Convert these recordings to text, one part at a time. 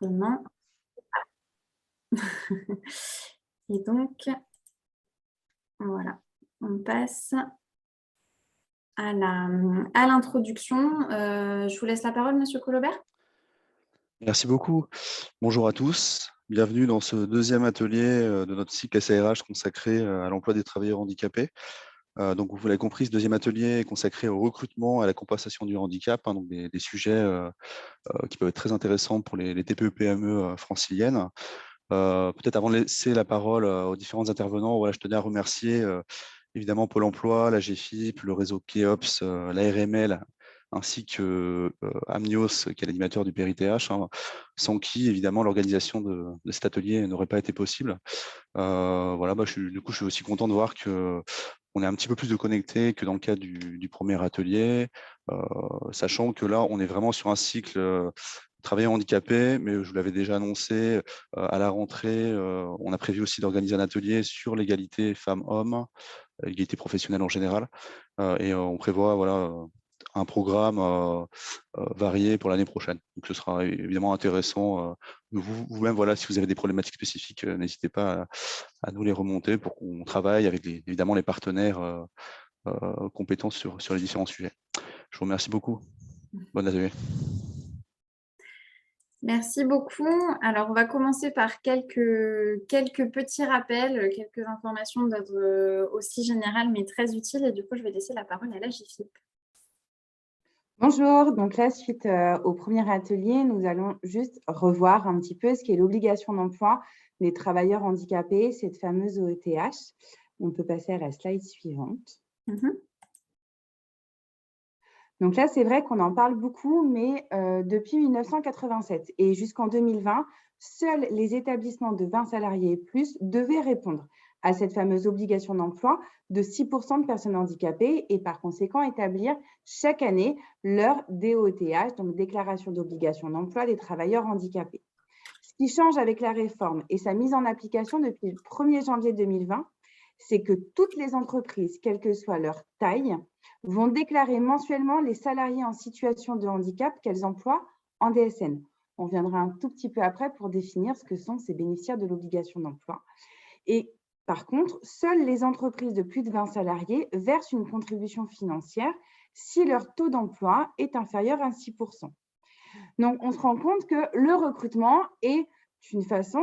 Demain. Et donc, voilà, on passe à l'introduction. Je vous laisse la parole, Monsieur Colobert. Merci beaucoup. Bonjour à tous. Bienvenue dans ce deuxième atelier de notre cycle SARH consacré à l'emploi des travailleurs handicapés. Donc, vous l'avez compris, ce deuxième atelier est consacré au recrutement, à la compensation du handicap, donc des sujets qui peuvent être très intéressants pour les TPE-PME franciliennes. Peut-être avant de laisser la parole aux différents intervenants, voilà, je tenais à remercier évidemment Pôle emploi, la GFIP, le réseau KEOPS, l'ARML, ainsi que Amnios, qui est l'animateur du PRITH, sans qui, évidemment, l'organisation de cet atelier n'aurait pas été possible. Voilà, du coup, je suis aussi content de voir qu'on est un petit peu plus de connectés que dans le cadre du premier atelier, sachant que là, on est vraiment sur un cycle travailleurs handicapés, mais je vous l'avais déjà annoncé, à la rentrée, on a prévu aussi d'organiser un atelier sur l'égalité femmes-hommes, l'égalité professionnelle en général, et on prévoit voilà, un programme varié pour l'année prochaine. Donc ce sera évidemment intéressant. Vous-même, voilà, si vous avez des problématiques spécifiques, n'hésitez pas à nous les remonter pour qu'on travaille avec évidemment les partenaires compétents sur les différents sujets. Je vous remercie beaucoup. Bonne atelier. Merci beaucoup. Alors, on va commencer par quelques petits rappels, quelques informations d'ordre aussi général, mais très utiles. Et du coup, je vais laisser la parole à la GFIP. Bonjour, donc là, suite au premier atelier, nous allons juste revoir un petit peu ce qu'est l'obligation d'emploi des travailleurs handicapés, cette fameuse OETH. On peut passer à la slide suivante. Donc là, c'est vrai qu'on en parle beaucoup, mais depuis 1987 et jusqu'en 2020, seuls les établissements de 20 salariés et plus devaient répondre à cette fameuse obligation d'emploi de 6% de personnes handicapées et par conséquent établir chaque année leur DOTH, donc déclaration d'obligation d'emploi des travailleurs handicapés. Ce qui change avec la réforme et sa mise en application depuis le 1er janvier 2020, c'est que toutes les entreprises, quelle que soit leur taille, vont déclarer mensuellement les salariés en situation de handicap qu'elles emploient en DSN. On viendra un tout petit peu après pour définir ce que sont ces bénéficiaires de l'obligation d'emploi. Et par contre, seules les entreprises de plus de 20 salariés versent une contribution financière si leur taux d'emploi est inférieur à 6%. Donc, on se rend compte que le recrutement est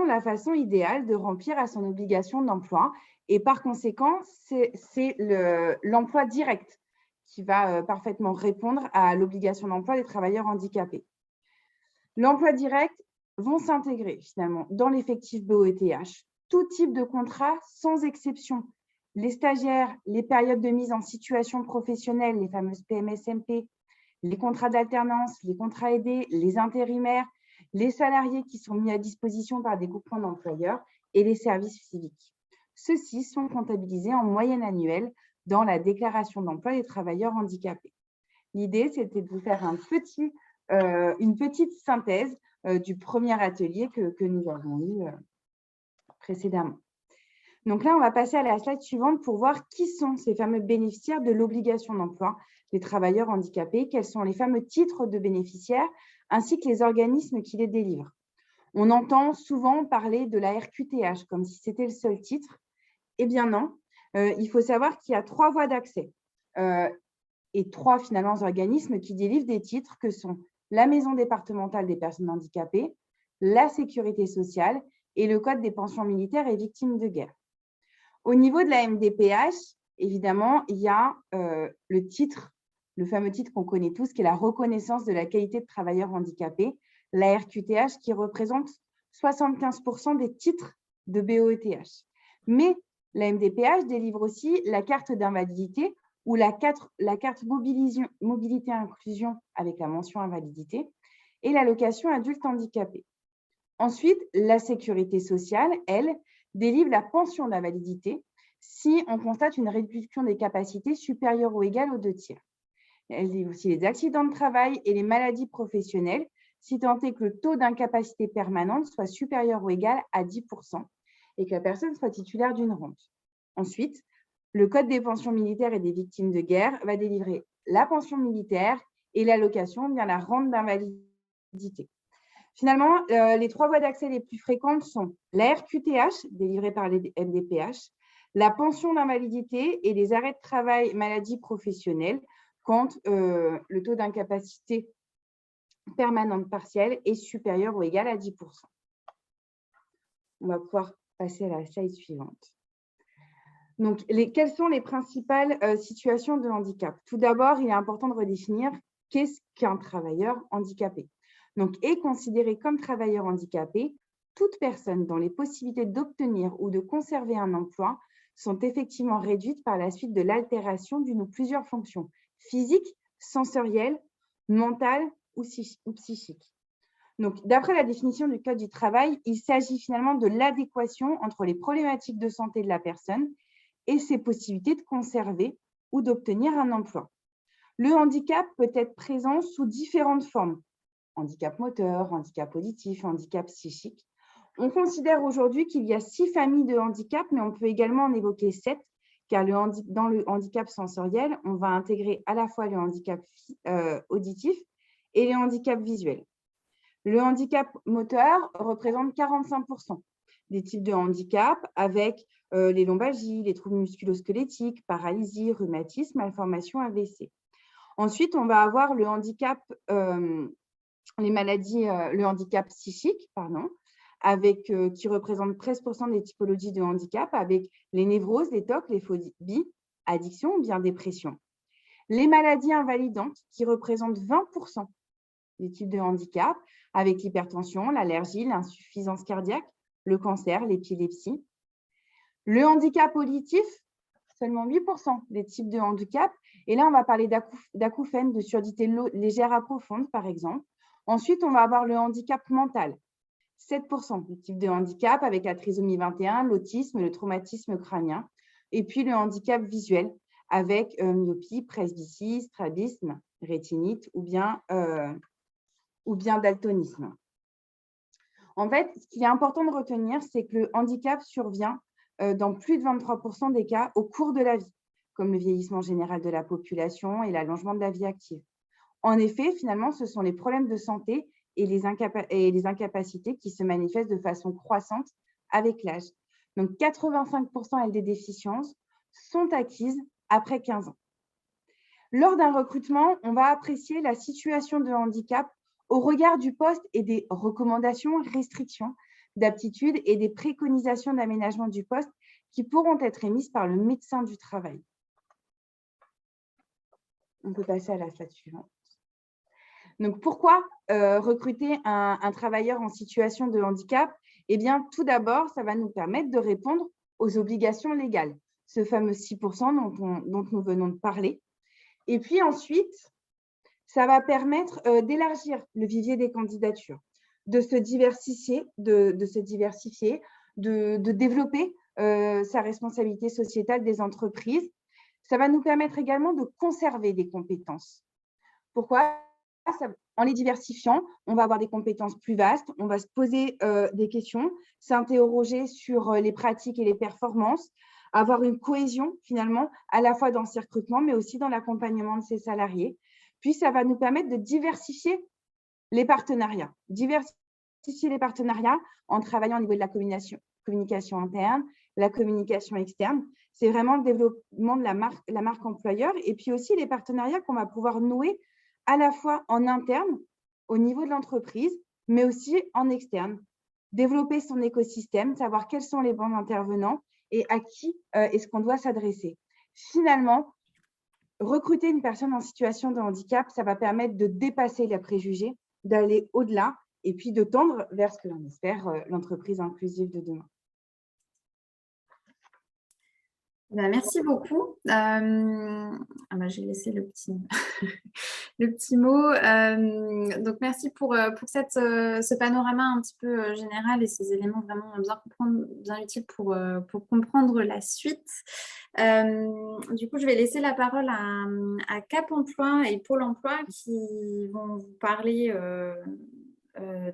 la façon idéale de remplir à son obligation d'emploi. Et par conséquent, c'est l'emploi direct qui va parfaitement répondre à l'obligation d'emploi des travailleurs handicapés. L'emploi direct vont s'intégrer finalement dans l'effectif BOETH, tout type de contrat sans exception. Les stagiaires, les périodes de mise en situation professionnelle, les fameuses PMSMP, les contrats d'alternance, les contrats aidés, les intérimaires, les salariés qui sont mis à disposition par des groupements d'employeurs et les services civiques. Ceux-ci sont comptabilisés en moyenne annuelle dans la déclaration d'emploi des travailleurs handicapés. L'idée, c'était de vous faire une petite synthèse du premier atelier que nous avons eu précédemment. Donc là, on va passer à la slide suivante pour voir qui sont ces fameux bénéficiaires de l'obligation d'emploi des travailleurs handicapés, quels sont les fameux titres de bénéficiaires, ainsi que les organismes qui les délivrent. On entend souvent parler de la RQTH comme si c'était le seul titre. Eh bien non, il faut savoir qu'il y a 3 voies d'accès et 3 finalement organismes qui délivrent des titres que sont la Maison départementale des personnes handicapées, la Sécurité sociale et le Code des pensions militaires et victimes de guerre. Au niveau de la MDPH, évidemment, il y a le fameux titre qu'on connaît tous, qui est la reconnaissance de la qualité de travailleur handicapé, la RQTH, qui représente 75% des titres de BOETH. Mais la MDPH délivre aussi la carte d'invalidité ou la carte mobilité inclusion avec la mention invalidité et l'allocation adulte handicapé. Ensuite, la sécurité sociale, elle, délivre la pension d'invalidité si on constate une réduction des capacités supérieure ou égale aux 2/3. Elle délivre aussi les accidents de travail et les maladies professionnelles, si tant est que le taux d'incapacité permanente soit supérieur ou égal à 10% et que la personne soit titulaire d'une rente. Ensuite, le Code des pensions militaires et des victimes de guerre va délivrer la pension militaire et l'allocation, bien la rente d'invalidité. Finalement, les 3 voies d'accès les plus fréquentes sont la RQTH, délivrée par les MDPH, la pension d'invalidité et les arrêts de travail maladie professionnelle quand le taux d'incapacité permanente partielle est supérieur ou égal à 10%. On va pouvoir passer à la slide suivante. Donc, quelles sont les principales situations de handicap? Tout d'abord, il est important de redéfinir qu'est-ce qu'un travailleur handicapé. Donc, est considéré comme travailleur handicapé toute personne dont les possibilités d'obtenir ou de conserver un emploi sont effectivement réduites par la suite de l'altération d'une ou plusieurs fonctions physiques, sensorielles, mentales ou psychiques. Donc, d'après la définition du Code du travail, il s'agit finalement de l'adéquation entre les problématiques de santé de la personne et ses possibilités de conserver ou d'obtenir un emploi. Le handicap peut être présent sous différentes formes. Handicap moteur, handicap auditif, handicap psychique. On considère aujourd'hui qu'il y a 6 familles de handicap, mais on peut également en évoquer 7, car dans le handicap sensoriel, on va intégrer à la fois le handicap auditif et le handicap visuel. Le handicap moteur représente 45% des types de handicap, avec les lombalgies, les troubles musculo-squelettiques, paralysie, rhumatisme, malformation, AVC. Ensuite, on va avoir le handicap, le handicap psychique, qui représente 13% des typologies de handicap, avec les névroses, les TOC, les phobies, addiction ou bien dépression. Les maladies invalidantes, qui représentent 20% des types de handicap, avec l'hypertension, l'allergie, l'insuffisance cardiaque, le cancer, l'épilepsie. Le handicap auditif, seulement 8% des types de handicap. Et là, on va parler d'acouphènes, de surdité légère à profonde, par exemple. Ensuite, on va avoir le handicap mental, 7% des types de handicap, avec la trisomie 21, l'autisme, le traumatisme crânien. Et puis, le handicap visuel, avec myopie, presbytie, strabisme, rétinite ou bien daltonisme. En fait, ce qui est important de retenir, c'est que le handicap survient dans plus de 23% des cas au cours de la vie, comme le vieillissement général de la population et l'allongement de la vie active. En effet, finalement, ce sont les problèmes de santé et les incapacités qui se manifestent de façon croissante avec l'âge. Donc, 85% des déficiences sont acquises après 15 ans. Lors d'un recrutement, on va apprécier la situation de handicap au regard du poste et des recommandations, restrictions d'aptitude et des préconisations d'aménagement du poste qui pourront être émises par le médecin du travail. On peut passer à la slide suivante. Donc, pourquoi recruter un travailleur en situation de handicap? Eh bien, tout d'abord, ça va nous permettre de répondre aux obligations légales, ce fameux 6% dont nous venons de parler. Et puis ensuite, ça va permettre d'élargir le vivier des candidatures, de se diversifier, de développer sa responsabilité sociétale des entreprises. Ça va nous permettre également de conserver des compétences. Pourquoi? En les diversifiant, on va avoir des compétences plus vastes, on va se poser des questions, s'interroger sur les pratiques et les performances, avoir une cohésion finalement à la fois dans ces recrutements, mais aussi dans l'accompagnement de ses salariés. Puis, ça va nous permettre de diversifier les partenariats. Diversifier les partenariats en travaillant au niveau de la communication interne, la communication externe. C'est vraiment le développement de la marque employeur et puis aussi les partenariats qu'on va pouvoir nouer à la fois en interne, au niveau de l'entreprise, mais aussi en externe. Développer son écosystème, savoir quels sont les bons intervenants et à qui est-ce qu'on doit s'adresser. Finalement, recruter une personne en situation de handicap, ça va permettre de dépasser les préjugés, d'aller au-delà et puis de tendre vers ce que l'on espère, l'entreprise inclusive de demain. Merci beaucoup. J'ai laissé le petit, le petit mot. Donc, merci pour ce panorama un petit peu général et ces éléments vraiment bien utiles pour comprendre la suite. Du coup, je vais laisser la parole à Cap Emploi et Pôle Emploi qui vont vous parler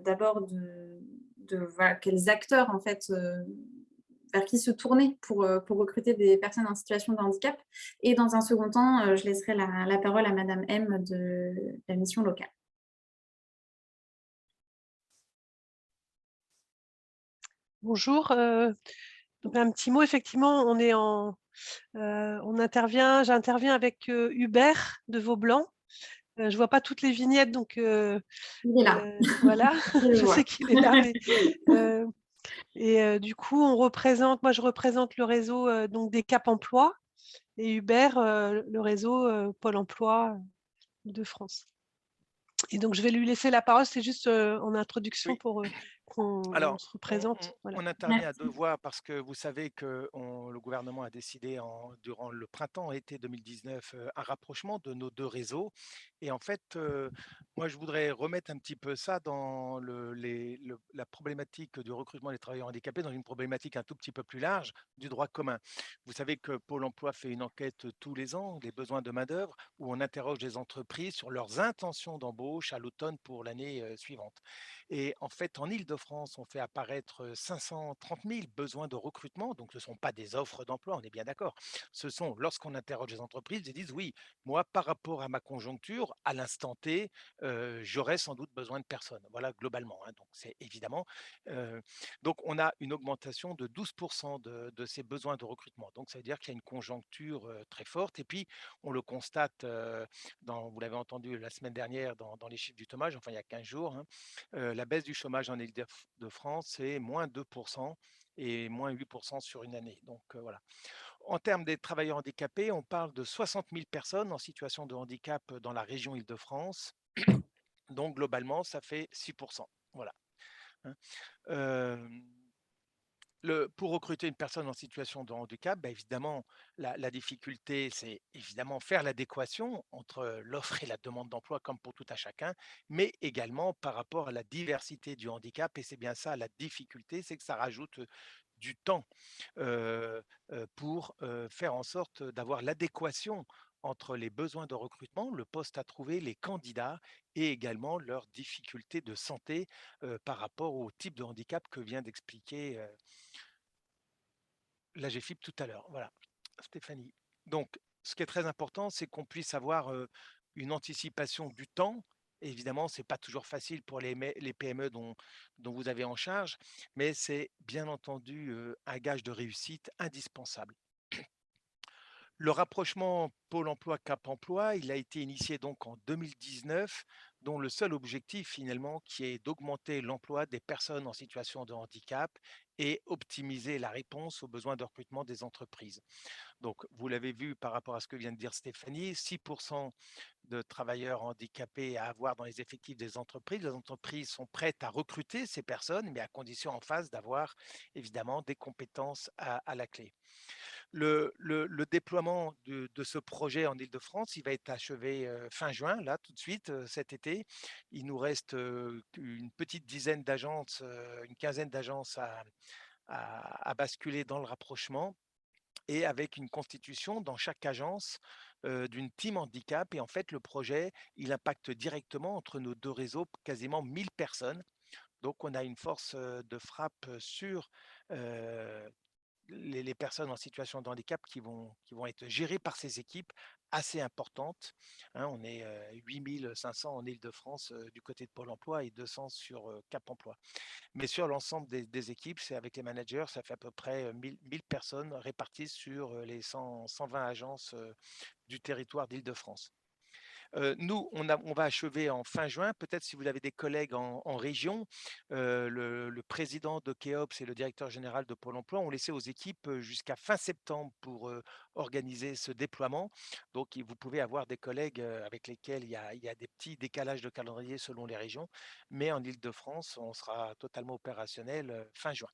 d'abord de voilà, quels acteurs en fait vers qui se tourner pour recruter des personnes en situation de handicap. Et dans un second temps, je laisserai la parole à Madame M de la mission locale. Bonjour. Donc un petit mot, effectivement, j'interviens avec Hubert de Vaublanc. Je vois pas toutes les vignettes, donc Il est là. voilà, Je le je sais vois. qu'il est là, mais du coup, moi je représente le réseau donc des Cap Emploi et Hubert le réseau Pôle Emploi de France. Et donc je vais lui laisser la parole, c'est juste en introduction Oui. pour qu'on Alors, se représente. Voilà. on intervient à Merci. deux voix parce que vous savez que le gouvernement a décidé durant le printemps-été 2019 un rapprochement de nos deux réseaux. Et en fait, moi, je voudrais remettre un petit peu ça dans la problématique du recrutement des travailleurs handicapés, dans une problématique un tout petit peu plus large du droit commun. Vous savez que Pôle emploi fait une enquête tous les ans, des besoins de main-d'œuvre, où on interroge les entreprises sur leurs intentions d'embauche à l'automne pour l'année suivante. Et en fait, en Île-de-France, on fait apparaître 530 000 besoins de recrutement. Donc, ce ne sont pas des offres d'emploi, on est bien d'accord. Ce sont, lorsqu'on interroge les entreprises, ils disent oui, moi, par rapport à ma conjoncture, à l'instant T, j'aurais sans doute besoin de personnes. Voilà, globalement, hein. Donc, c'est évidemment. euh, donc, on a une augmentation de 12% de ces besoins de recrutement. Donc, ça veut dire qu'il y a une conjoncture très forte. Et puis, on le constate, vous l'avez entendu la semaine dernière dans les chiffres du chômage, enfin, il y a 15 jours, hein, la baisse du chômage en Île-de-France, c'est moins 2% et moins 8% sur une année. Donc voilà. En termes des travailleurs handicapés, on parle de 60 000 personnes en situation de handicap dans la région Île-de-France. Donc globalement, ça fait 6%. Voilà. Hein. Euh, pour recruter une personne en situation de handicap, bah, évidemment, la difficulté, c'est évidemment faire l'adéquation entre l'offre et la demande d'emploi, comme pour tout à chacun, mais également par rapport à la diversité du handicap. Et c'est bien ça, la difficulté, c'est que ça rajoute du temps pour faire en sorte d'avoir l'adéquation entre les besoins de recrutement, le poste à trouver, les candidats et également leurs difficultés de santé par rapport au type de handicap que vient d'expliquer l'AGEFIP tout à l'heure. Voilà, Stéphanie. Donc, ce qui est très important, c'est qu'on puisse avoir une anticipation du temps. Évidemment, ce n'est pas toujours facile pour les PME dont vous avez en charge, mais c'est bien entendu un gage de réussite indispensable. Le rapprochement Pôle emploi-Cap emploi, il a été initié donc en 2019, dont le seul objectif finalement qui est d'augmenter l'emploi des personnes en situation de handicap et optimiser la réponse aux besoins de recrutement des entreprises. Donc, vous l'avez vu par rapport à ce que vient de dire Stéphanie, 6% de travailleurs handicapés à avoir dans les effectifs des entreprises. Les entreprises sont prêtes à recruter ces personnes, mais à condition en face d'avoir évidemment des compétences à la clé. Le déploiement de ce projet en Île-de-France, il va être achevé fin juin, là, tout de suite, cet été. Il nous reste une petite dizaine d'agences, une quinzaine d'agences à basculer dans le rapprochement et avec une constitution dans chaque agence d'une team handicap. Et en fait, le projet, il impacte directement entre nos deux réseaux quasiment 1000 personnes. Donc, on a une force de frappe sur les personnes en situation de handicap qui vont être gérées par ces équipes assez importantes. Hein, on est 8500 en Île-de-France du côté de Pôle emploi et 200 sur Cap emploi. Mais sur l'ensemble des équipes, c'est avec les managers, ça fait à peu près 1000 personnes réparties sur les 120 agences du territoire d'Île-de-France. Nous, on va achever en fin juin. Peut-être si vous avez des collègues en région, le président de Keops et le directeur général de Pôle emploi ont laissé aux équipes jusqu'à fin septembre pour organiser ce déploiement. Donc, vous pouvez avoir des collègues avec lesquels il y a des petits décalages de calendrier selon les régions. Mais en Île-de-France, on sera totalement opérationnel fin juin.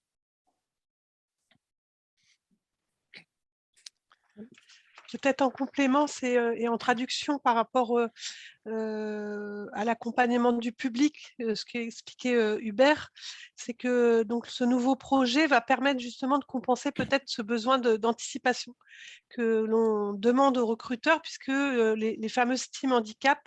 Peut-être en complément et en traduction par rapport à l'accompagnement du public, ce qu'a expliqué Hubert, c'est que donc, ce nouveau projet va permettre justement de compenser peut-être ce besoin d'anticipation que l'on demande aux recruteurs, puisque les fameuses teams handicap,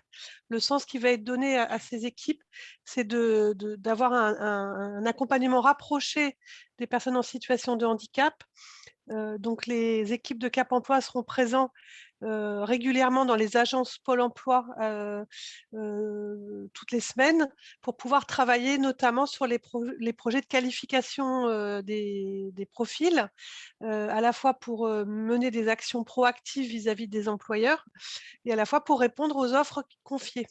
le sens qui va être donné à ces équipes, c'est d'avoir un accompagnement rapproché des personnes en situation de handicap, Donc les équipes de Cap Emploi seront présents régulièrement dans les agences Pôle emploi toutes les semaines pour pouvoir travailler notamment sur les projets de qualification des profils, à la fois pour mener des actions proactives vis-à-vis des employeurs et à la fois pour répondre aux offres confiées.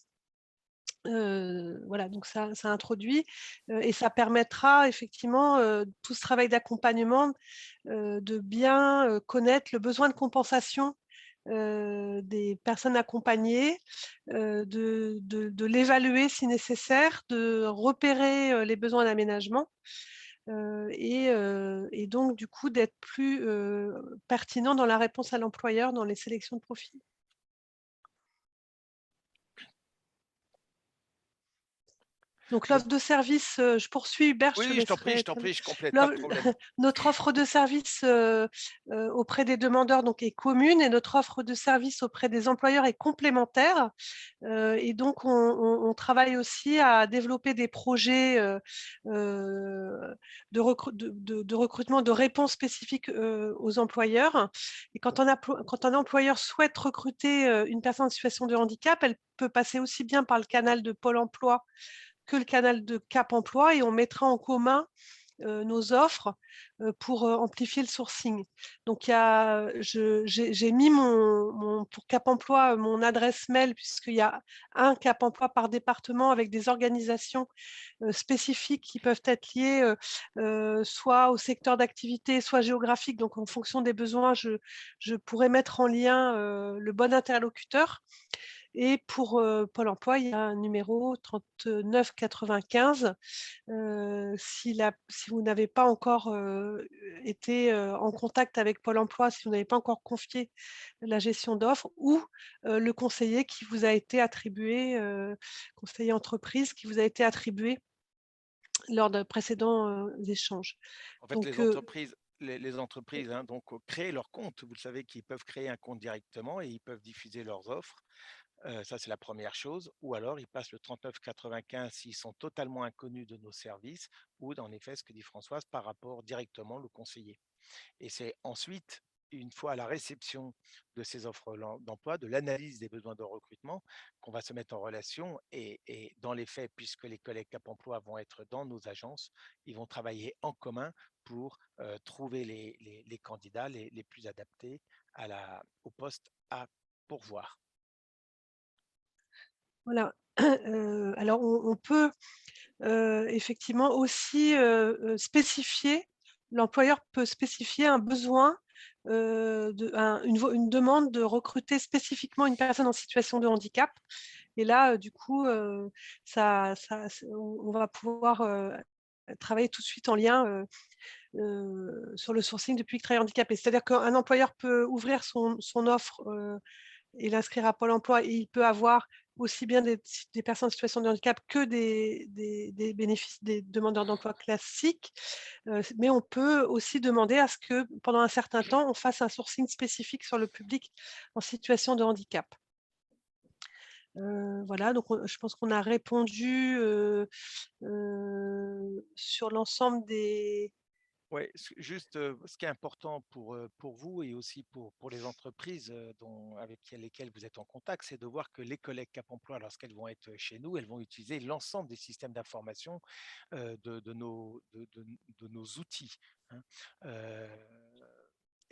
Voilà, donc ça introduit et ça permettra effectivement, tout ce travail d'accompagnement, de bien connaître le besoin de compensation des personnes accompagnées, de l'évaluer si nécessaire, de repérer les besoins d'aménagement et donc du coup d'être plus pertinent dans la réponse à l'employeur dans les sélections de profils. Donc l'offre de service, je poursuis Hubert, je te Oui, je t'en prie, laisserai je t'en prie, je complète, pas de l'off problème. notre offre de service, auprès des demandeurs donc est commune et notre offre de service auprès des employeurs est complémentaire. Et donc on travaille aussi à développer des projets, de recrutement, de réponse spécifiques, aux employeurs et quand un employeur souhaite recruter, une personne en situation de handicap, elle peut passer aussi bien par le canal de Pôle emploi que le canal de Cap emploi et on mettra en commun nos offres pour amplifier le sourcing. Donc, j'ai mis pour Cap emploi mon adresse mail, puisqu'il y a un Cap emploi par département avec des organisations spécifiques qui peuvent être liées soit au secteur d'activité, soit géographique. Donc, en fonction des besoins, je pourrais mettre en lien le bon interlocuteur. Et pour Pôle emploi, il y a un numéro 39 95. Si vous n'avez pas encore été en contact avec Pôle emploi, si vous n'avez pas encore confié la gestion d'offres ou le conseiller qui vous a été attribué, conseiller entreprise qui vous a été attribué lors de précédents échanges. En fait, Donc, les entreprises hein, donc, créent leur compte. Vous le savez qu'ils peuvent créer un compte directement et ils peuvent diffuser leurs offres. Ça, c'est la première chose. Ou alors, ils passent le 39 95 s'ils sont totalement inconnus de nos services ou, en effet, ce que dit Françoise, par rapport directement le conseiller. Et c'est ensuite, une fois à la réception de ces offres d'emploi, de l'analyse des besoins de recrutement, qu'on va se mettre en relation et dans les faits, puisque les collègues Cap Emploi vont être dans nos agences, ils vont travailler en commun pour trouver les candidats les plus adaptés au poste à pourvoir. voilà. Alors on peut effectivement aussi spécifier, l'employeur peut spécifier un besoin, une demande de recruter spécifiquement une personne en situation de handicap. Et là, du coup, on va pouvoir travailler tout de suite en lien sur le sourcing de public travailleurs handicapés. C'est-à-dire qu'un employeur peut ouvrir son offre et l'inscrire à Pôle emploi et il peut avoir aussi bien des personnes en situation de handicap que des bénéfices des demandeurs d'emploi classiques. Mais on peut aussi demander à ce que pendant un certain temps, on fasse un sourcing spécifique sur le public en situation de handicap. Voilà, donc je pense qu'on a répondu sur l'ensemble des. Oui, juste ce qui est important pour vous et aussi pour les entreprises avec lesquelles vous êtes en contact, c'est de voir que les collègues Cap Emploi, lorsqu'elles vont être chez nous, elles vont utiliser l'ensemble des systèmes d'information de nos outils. Hein.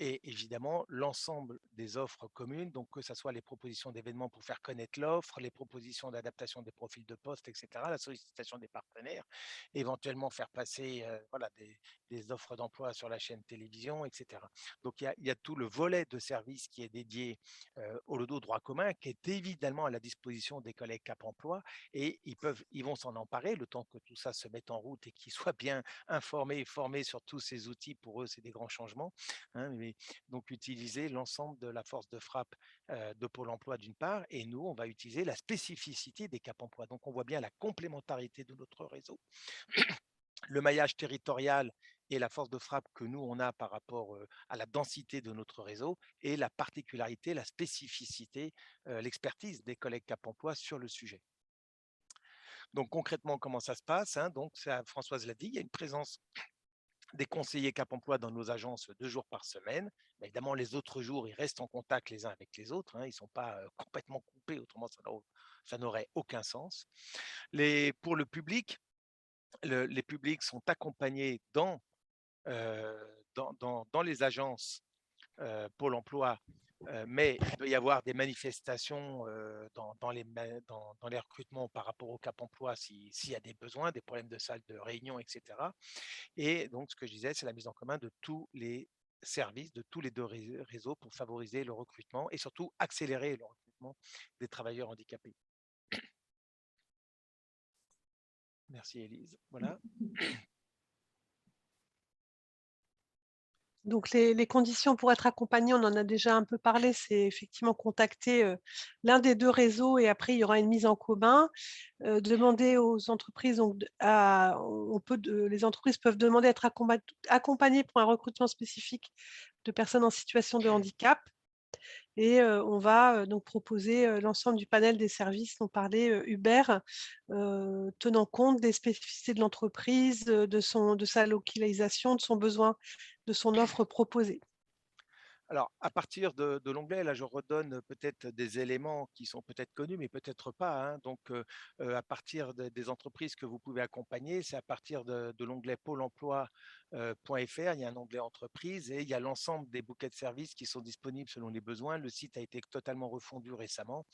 Et évidemment, l'ensemble des offres communes, donc que ce soit les propositions d'événements pour faire connaître l'offre, les propositions d'adaptation des profils de poste, etc., la sollicitation des partenaires, éventuellement faire passer des offres d'emploi sur la chaîne télévision, etc. Donc il y a tout le volet de service qui est dédié au loto droit commun, qui est évidemment à la disposition des collègues Cap Emploi, et ils vont s'en emparer le temps que tout ça se mette en route et qu'ils soient bien informés et formés sur tous ces outils. Pour eux, c'est des grands changements. Hein, mais donc utiliser l'ensemble de la force de frappe de Pôle emploi d'une part, et nous, on va utiliser la spécificité des Cap emploi. Donc on voit bien la complémentarité de notre réseau, le maillage territorial et la force de frappe que nous, on a par rapport à la densité de notre réseau, et la particularité, la spécificité, l'expertise des collègues Cap emploi sur le sujet. Donc concrètement, comment ça se passe, hein, donc Françoise l'a dit, il y a une présence des conseillers Cap Emploi dans nos agences 2 jours par semaine. Mais évidemment, les autres jours, ils restent en contact les uns avec les autres, hein, ils ne sont pas complètement coupés, autrement ça n'aurait aucun sens. Pour le public, les publics sont accompagnés dans les agences Pôle emploi, mais il peut y avoir des manifestations dans les recrutements par rapport au Cap emploi s'il y a des besoins, des problèmes de salle de réunion, etc. Et donc, ce que je disais, c'est la mise en commun de tous les services, de tous les 2 réseaux pour favoriser le recrutement et surtout accélérer le recrutement des travailleurs handicapés. Merci Élise. Voilà. Donc, les conditions pour être accompagné, on en a déjà un peu parlé, c'est effectivement contacter l'un des 2 réseaux et après, il y aura une mise en commun. Demander aux entreprises, donc, les entreprises peuvent demander à être accompagnées pour un recrutement spécifique de personnes en situation de handicap. Et on va donc proposer l'ensemble du panel des services dont parlait Hubert, tenant compte des spécificités de l'entreprise, de sa localisation, de son besoin, de son offre proposée. Alors, à partir de l'onglet, là, je redonne peut-être des éléments qui sont peut-être connus, mais peut-être pas, hein. Donc, à partir des entreprises que vous pouvez accompagner, c'est à partir de l'onglet Pôle emploi.fr, il y a un onglet entreprise et il y a l'ensemble des bouquets de services qui sont disponibles selon les besoins. Le site a été totalement refondu récemment.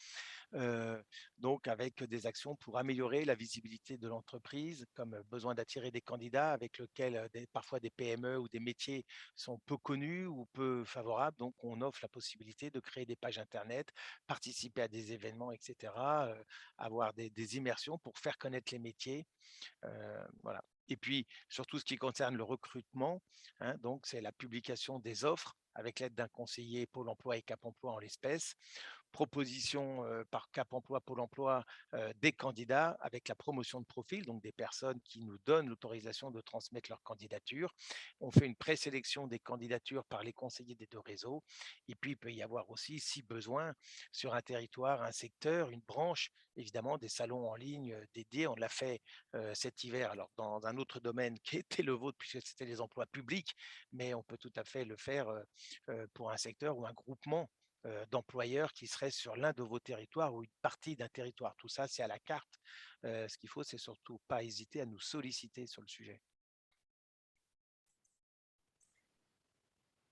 Donc avec des actions pour améliorer la visibilité de l'entreprise, comme besoin d'attirer des candidats avec lesquels parfois des PME ou des métiers sont peu connus ou peu favorables. Donc on offre la possibilité de créer des pages Internet, participer à des événements, etc., avoir des immersions pour faire connaître les métiers. Voilà. Et puis, surtout ce qui concerne le recrutement, hein, donc c'est la publication des offres avec l'aide d'un conseiller Pôle emploi et Cap emploi en l'espèce, proposition par Cap emploi, Pôle emploi des candidats avec la promotion de profil, donc des personnes qui nous donnent l'autorisation de transmettre leur candidature. On fait une présélection des candidatures par les conseillers des 2 réseaux. Et puis, il peut y avoir aussi, si besoin, sur un territoire, un secteur, une branche, évidemment, des salons en ligne dédiés. On l'a fait cet hiver, alors dans un autre domaine qui était le vôtre, puisque c'était les emplois publics, mais on peut tout à fait le faire pour un secteur ou un groupement d'employeurs qui seraient sur l'un de vos territoires ou une partie d'un territoire. Tout ça, c'est à la carte. Ce qu'il faut, c'est surtout pas hésiter à nous solliciter sur le sujet.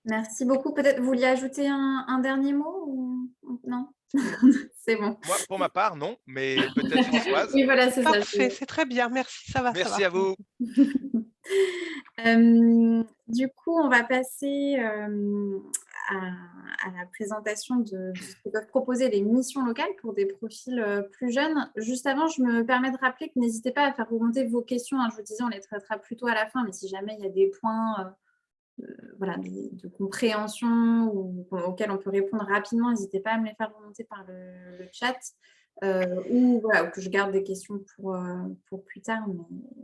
Merci beaucoup. Peut-être vous vouliez ajouter un dernier mot ou non? C'est bon. Moi, pour ma part, non, mais peut-être Françoise. Oui, voilà, c'est ça. Parfait, c'est très bien. Merci, ça va. Merci à vous. Du coup, on va passer à la présentation de ce que peuvent proposer les missions locales pour des profils plus jeunes. Juste avant, je me permets de rappeler que n'hésitez pas à faire remonter vos questions, hein. Je vous disais, on les traitera plutôt à la fin, mais si jamais il y a des points voilà, de compréhension auxquels on peut répondre rapidement, n'hésitez pas à me les faire remonter par le chat. Ou voilà, que je garde des questions pour plus tard,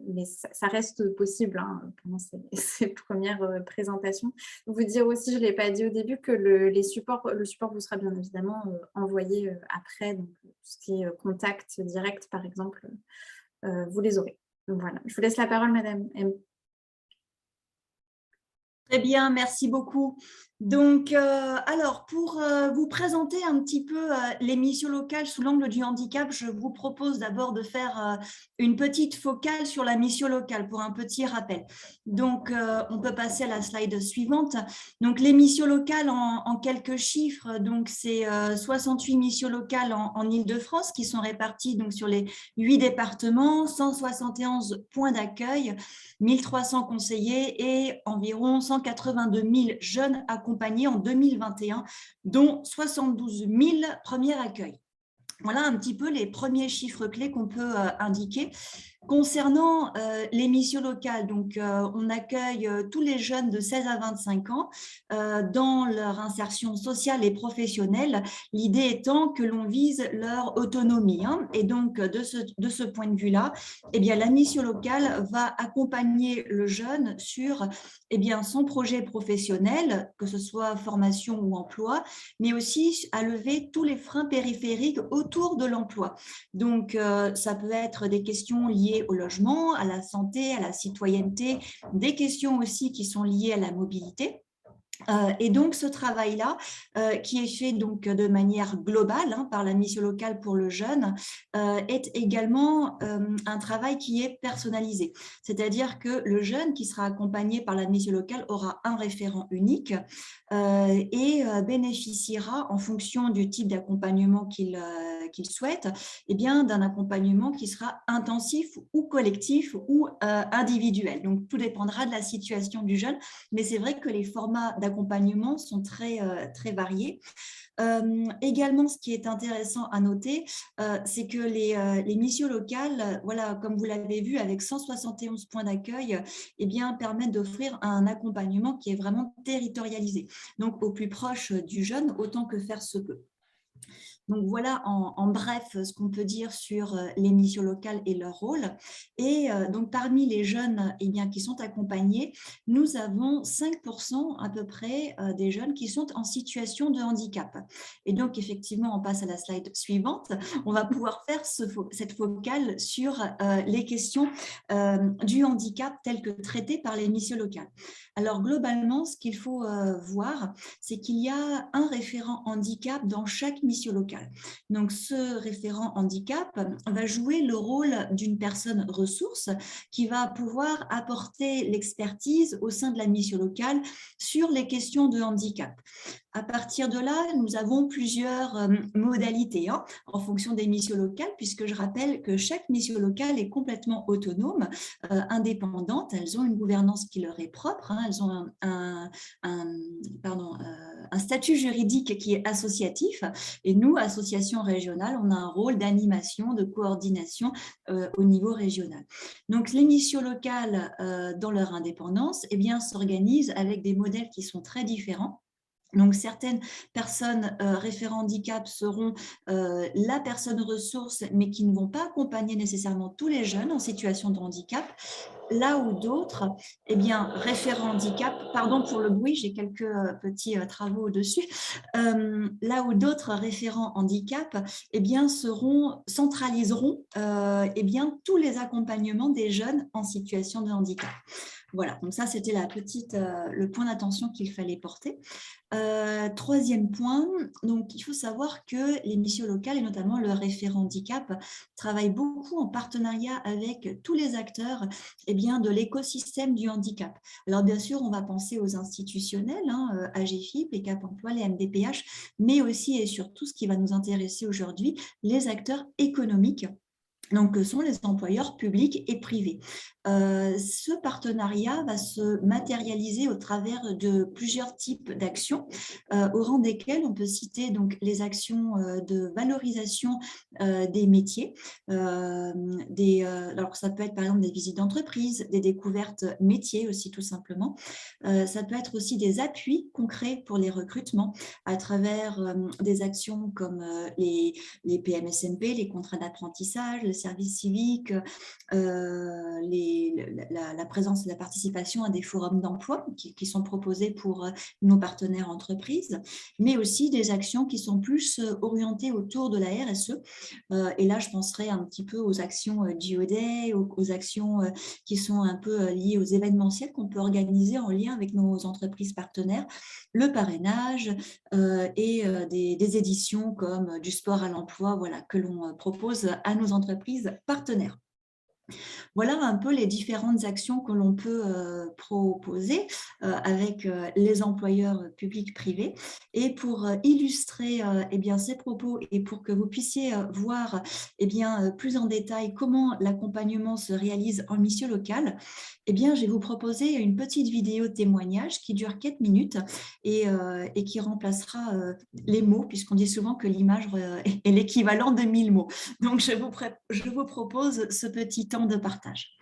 mais ça reste possible, hein, pendant ces premières présentations. Vous dire aussi, je ne l'ai pas dit au début, que le support vous sera bien évidemment envoyé après, donc tout ce qui est contact direct par exemple, vous les aurez. Donc, voilà, je vous laisse la parole, Madame M. Très bien, merci beaucoup. Donc, alors, pour vous présenter un petit peu les missions locales sous l'angle du handicap, je vous propose d'abord de faire une petite focale sur la mission locale pour un petit rappel. Donc, on peut passer à la slide suivante. Donc, les missions locales en quelques chiffres, donc c'est 68 missions locales en Île-de-France qui sont réparties donc, sur les 8 départements, 171 points d'accueil, 1300 conseillers et environ 182 000 jeunes accompagnés en 2021, dont 72 000 premiers accueils. Voilà un petit peu les premiers chiffres clés qu'on peut indiquer. Concernant les missions locales, donc, on accueille tous les jeunes de 16 à 25 ans dans leur insertion sociale et professionnelle, l'idée étant que l'on vise leur autonomie. Hein. Et donc, de ce point de vue-là, eh bien, la mission locale va accompagner le jeune sur son projet professionnel, que ce soit formation ou emploi, mais aussi à lever tous les freins périphériques autour de l'emploi. Donc, ça peut être des questions liées liées au logement, à la santé, à la citoyenneté, des questions aussi qui sont liées à la mobilité. Et donc, ce travail-là, qui est fait donc de manière globale par la mission locale pour le jeune, est également un travail qui est personnalisé. C'est-à-dire que le jeune qui sera accompagné par la mission locale aura un référent unique et bénéficiera, en fonction du type d'accompagnement qu'il souhaite, d'un accompagnement qui sera intensif ou collectif ou individuel. Donc, tout dépendra de la situation du jeune, mais c'est vrai que les formats d'accompagnement sont très variés. Également, ce qui est intéressant à noter, c'est que les missions locales, voilà, comme vous l'avez vu, avec 171 points d'accueil, permettent d'offrir un accompagnement qui est vraiment territorialisé, donc au plus proche du jeune, autant que faire se peut. Donc voilà en bref ce qu'on peut dire sur les missions locales et leur rôle. Et donc parmi les jeunes qui sont accompagnés, nous avons 5% à peu près des jeunes qui sont en situation de handicap. Et donc effectivement, on passe à la slide suivante. On va pouvoir faire cette focale sur les questions du handicap telles que traitées par les missions locales. Alors globalement, ce qu'il faut voir, c'est qu'il y a un référent handicap dans chaque mission locale. Donc, ce référent handicap va jouer le rôle d'une personne ressource qui va pouvoir apporter l'expertise au sein de la mission locale sur les questions de handicap. À partir de là, nous avons plusieurs modalités en fonction des missions locales, puisque je rappelle que chaque mission locale est complètement autonome, indépendante. Elles ont une gouvernance qui leur est propre. Elles ont un statut juridique qui est associatif. Et nous, association régionale, on a un rôle d'animation, de coordination au niveau régional. Donc, les missions locales, dans leur indépendance, s'organisent avec des modèles qui sont très différents. Donc, certaines personnes référents handicap seront la personne ressource, mais qui ne vont pas accompagner nécessairement tous les jeunes en situation de handicap. Là où d'autres, référents handicap, pardon pour le bruit, j'ai quelques petits travaux au-dessus, là où d'autres référents handicap centraliseront tous les accompagnements des jeunes en situation de handicap. Voilà, donc ça c'était le point d'attention qu'il fallait porter. Troisième point, donc il faut savoir que les missions locales et notamment le référent handicap travaillent beaucoup en partenariat avec tous les acteurs de l'écosystème du handicap. Alors bien sûr, on va penser aux institutionnels, AGFIP, les Cap Emploi, les MDPH, mais aussi et surtout ce qui va nous intéresser aujourd'hui, les acteurs économiques. Donc, que sont les employeurs publics et privés. Ce partenariat va se matérialiser au travers de plusieurs types d'actions, au rang desquelles on peut citer donc les actions de valorisation des métiers. Alors, ça peut être par exemple des visites d'entreprise, des découvertes métiers aussi tout simplement. Ça peut être aussi des appuis concrets pour les recrutements à travers des actions comme les PMSMP, les contrats d'apprentissage, le service civique, la présence et la participation à des forums d'emploi qui sont proposés pour nos partenaires entreprises, mais aussi des actions qui sont plus orientées autour de la RSE. Et là, je penserai un petit peu aux actions GeoDay, aux actions qui sont un peu liées aux événementiels qu'on peut organiser en lien avec nos entreprises partenaires, le parrainage et des éditions comme du sport à l'emploi, voilà, que l'on propose à nos entreprises partenaires. Voilà un peu les différentes actions que l'on peut proposer avec les employeurs publics privés. Et pour illustrer ces propos et pour que vous puissiez voir plus en détail comment l'accompagnement se réalise en mission locale, je vais vous proposer une petite vidéo témoignage qui dure 4 minutes et qui remplacera les mots, puisqu'on dit souvent que l'image est l'équivalent de 1000 mots. Donc, je vous propose ce petit temps de partage.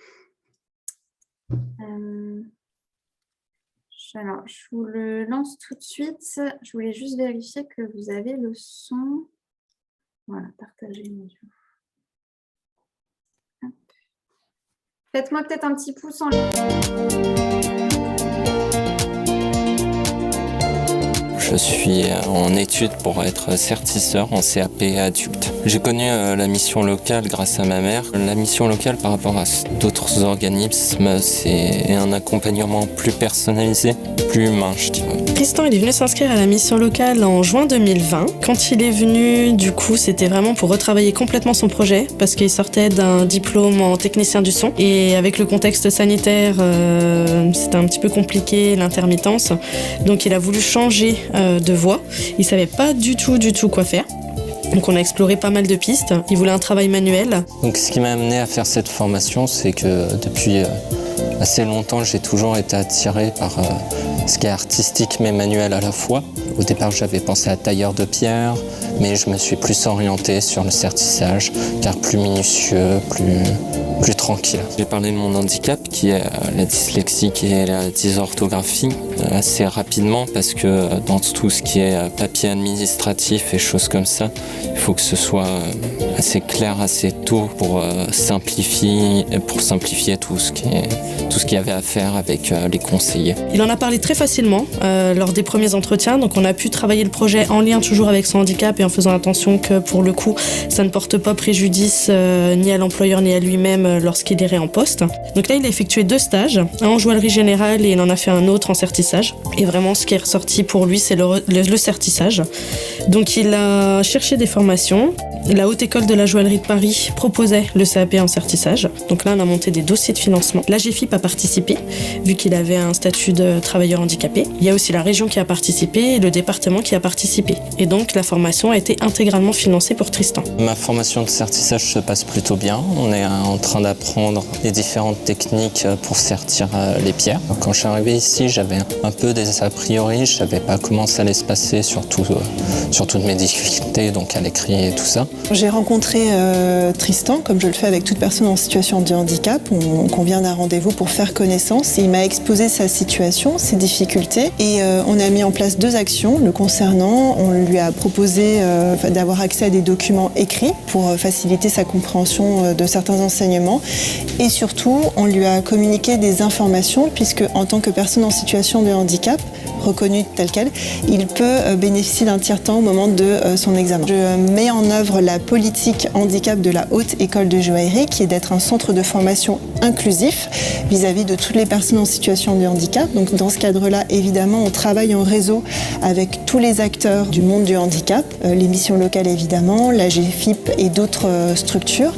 Alors, je vous le lance tout de suite. Je voulais juste vérifier que vous avez le son. Voilà, partager l'audio. Faites-moi peut-être un petit pouce en... Je suis en études pour être certisseur en CAP adulte. J'ai connu la mission locale grâce à ma mère. La mission locale par rapport à d'autres organismes, c'est un accompagnement plus personnalisé, plus humain, je dirais. Tristan, il est venu s'inscrire à la mission locale en juin 2020. Quand il est venu, du coup, c'était vraiment pour retravailler complètement son projet parce qu'il sortait d'un diplôme en technicien du son. Et avec le contexte sanitaire, c'était un petit peu compliqué, l'intermittence. Donc il a voulu changer de voie. Il savait pas du tout quoi faire. Donc on a exploré pas mal de pistes. Il voulait un travail manuel. Donc ce qui m'a amené à faire cette formation, c'est que depuis assez longtemps, j'ai toujours été attiré par ce qui est artistique mais manuel à la fois. Au départ, j'avais pensé à tailleur de pierre, mais je me suis plus orienté sur le sertissage, car plus minutieux, plus tranquille. J'ai parlé de mon handicap, qui est la dyslexie et la dysorthographie, assez rapidement, parce que dans tout ce qui est papier administratif et choses comme ça, il faut que ce soit assez clair, assez tôt pour simplifier tout ce qu'il y avait à faire avec les conseillers. Il en a parlé très facilement lors des premiers entretiens, donc on a pu travailler le projet en lien toujours avec son handicap et en faisant attention que pour le coup ça ne porte pas préjudice ni à l'employeur ni à lui-même lorsqu'il irait en poste. Donc là il a effectué 2 stages, un en joaillerie générale et il en a fait un autre en sertissage. Et vraiment ce qui est ressorti pour lui c'est le sertissage. Donc il a cherché des formations. La Haute École de la Joaillerie de Paris proposait le CAP en sertissage. Donc là, on a monté des dossiers de financement. La GFIP a participé, vu qu'il avait un statut de travailleur handicapé. Il y a aussi la région qui a participé et le département qui a participé. Et donc, la formation a été intégralement financée pour Tristan. Ma formation de sertissage se passe plutôt bien. On est en train d'apprendre les différentes techniques pour sertir les pierres. Quand je suis arrivé ici, j'avais un peu des a priori. Je ne savais pas comment ça allait se passer, sur toutes mes difficultés, donc à l'écrit et tout ça. J'ai rencontré Tristan, comme je le fais avec toute personne en situation de handicap. On convient d'un rendez-vous pour faire connaissance. Il m'a exposé sa situation, ses difficultés, et on a mis en place 2 actions le concernant. On lui a proposé d'avoir accès à des documents écrits pour faciliter sa compréhension de certains enseignements. Et surtout, on lui a communiqué des informations, puisque en tant que personne en situation de handicap, reconnu tel quel, il peut bénéficier d'un tiers-temps au moment de son examen. Je mets en œuvre la politique handicap de la Haute École de Joaillerie, qui est d'être un centre de formation inclusif vis-à-vis de toutes les personnes en situation de handicap. Donc dans ce cadre-là, évidemment, on travaille en réseau avec tous les acteurs du monde du handicap, les missions locales évidemment, la GFIP et d'autres structures.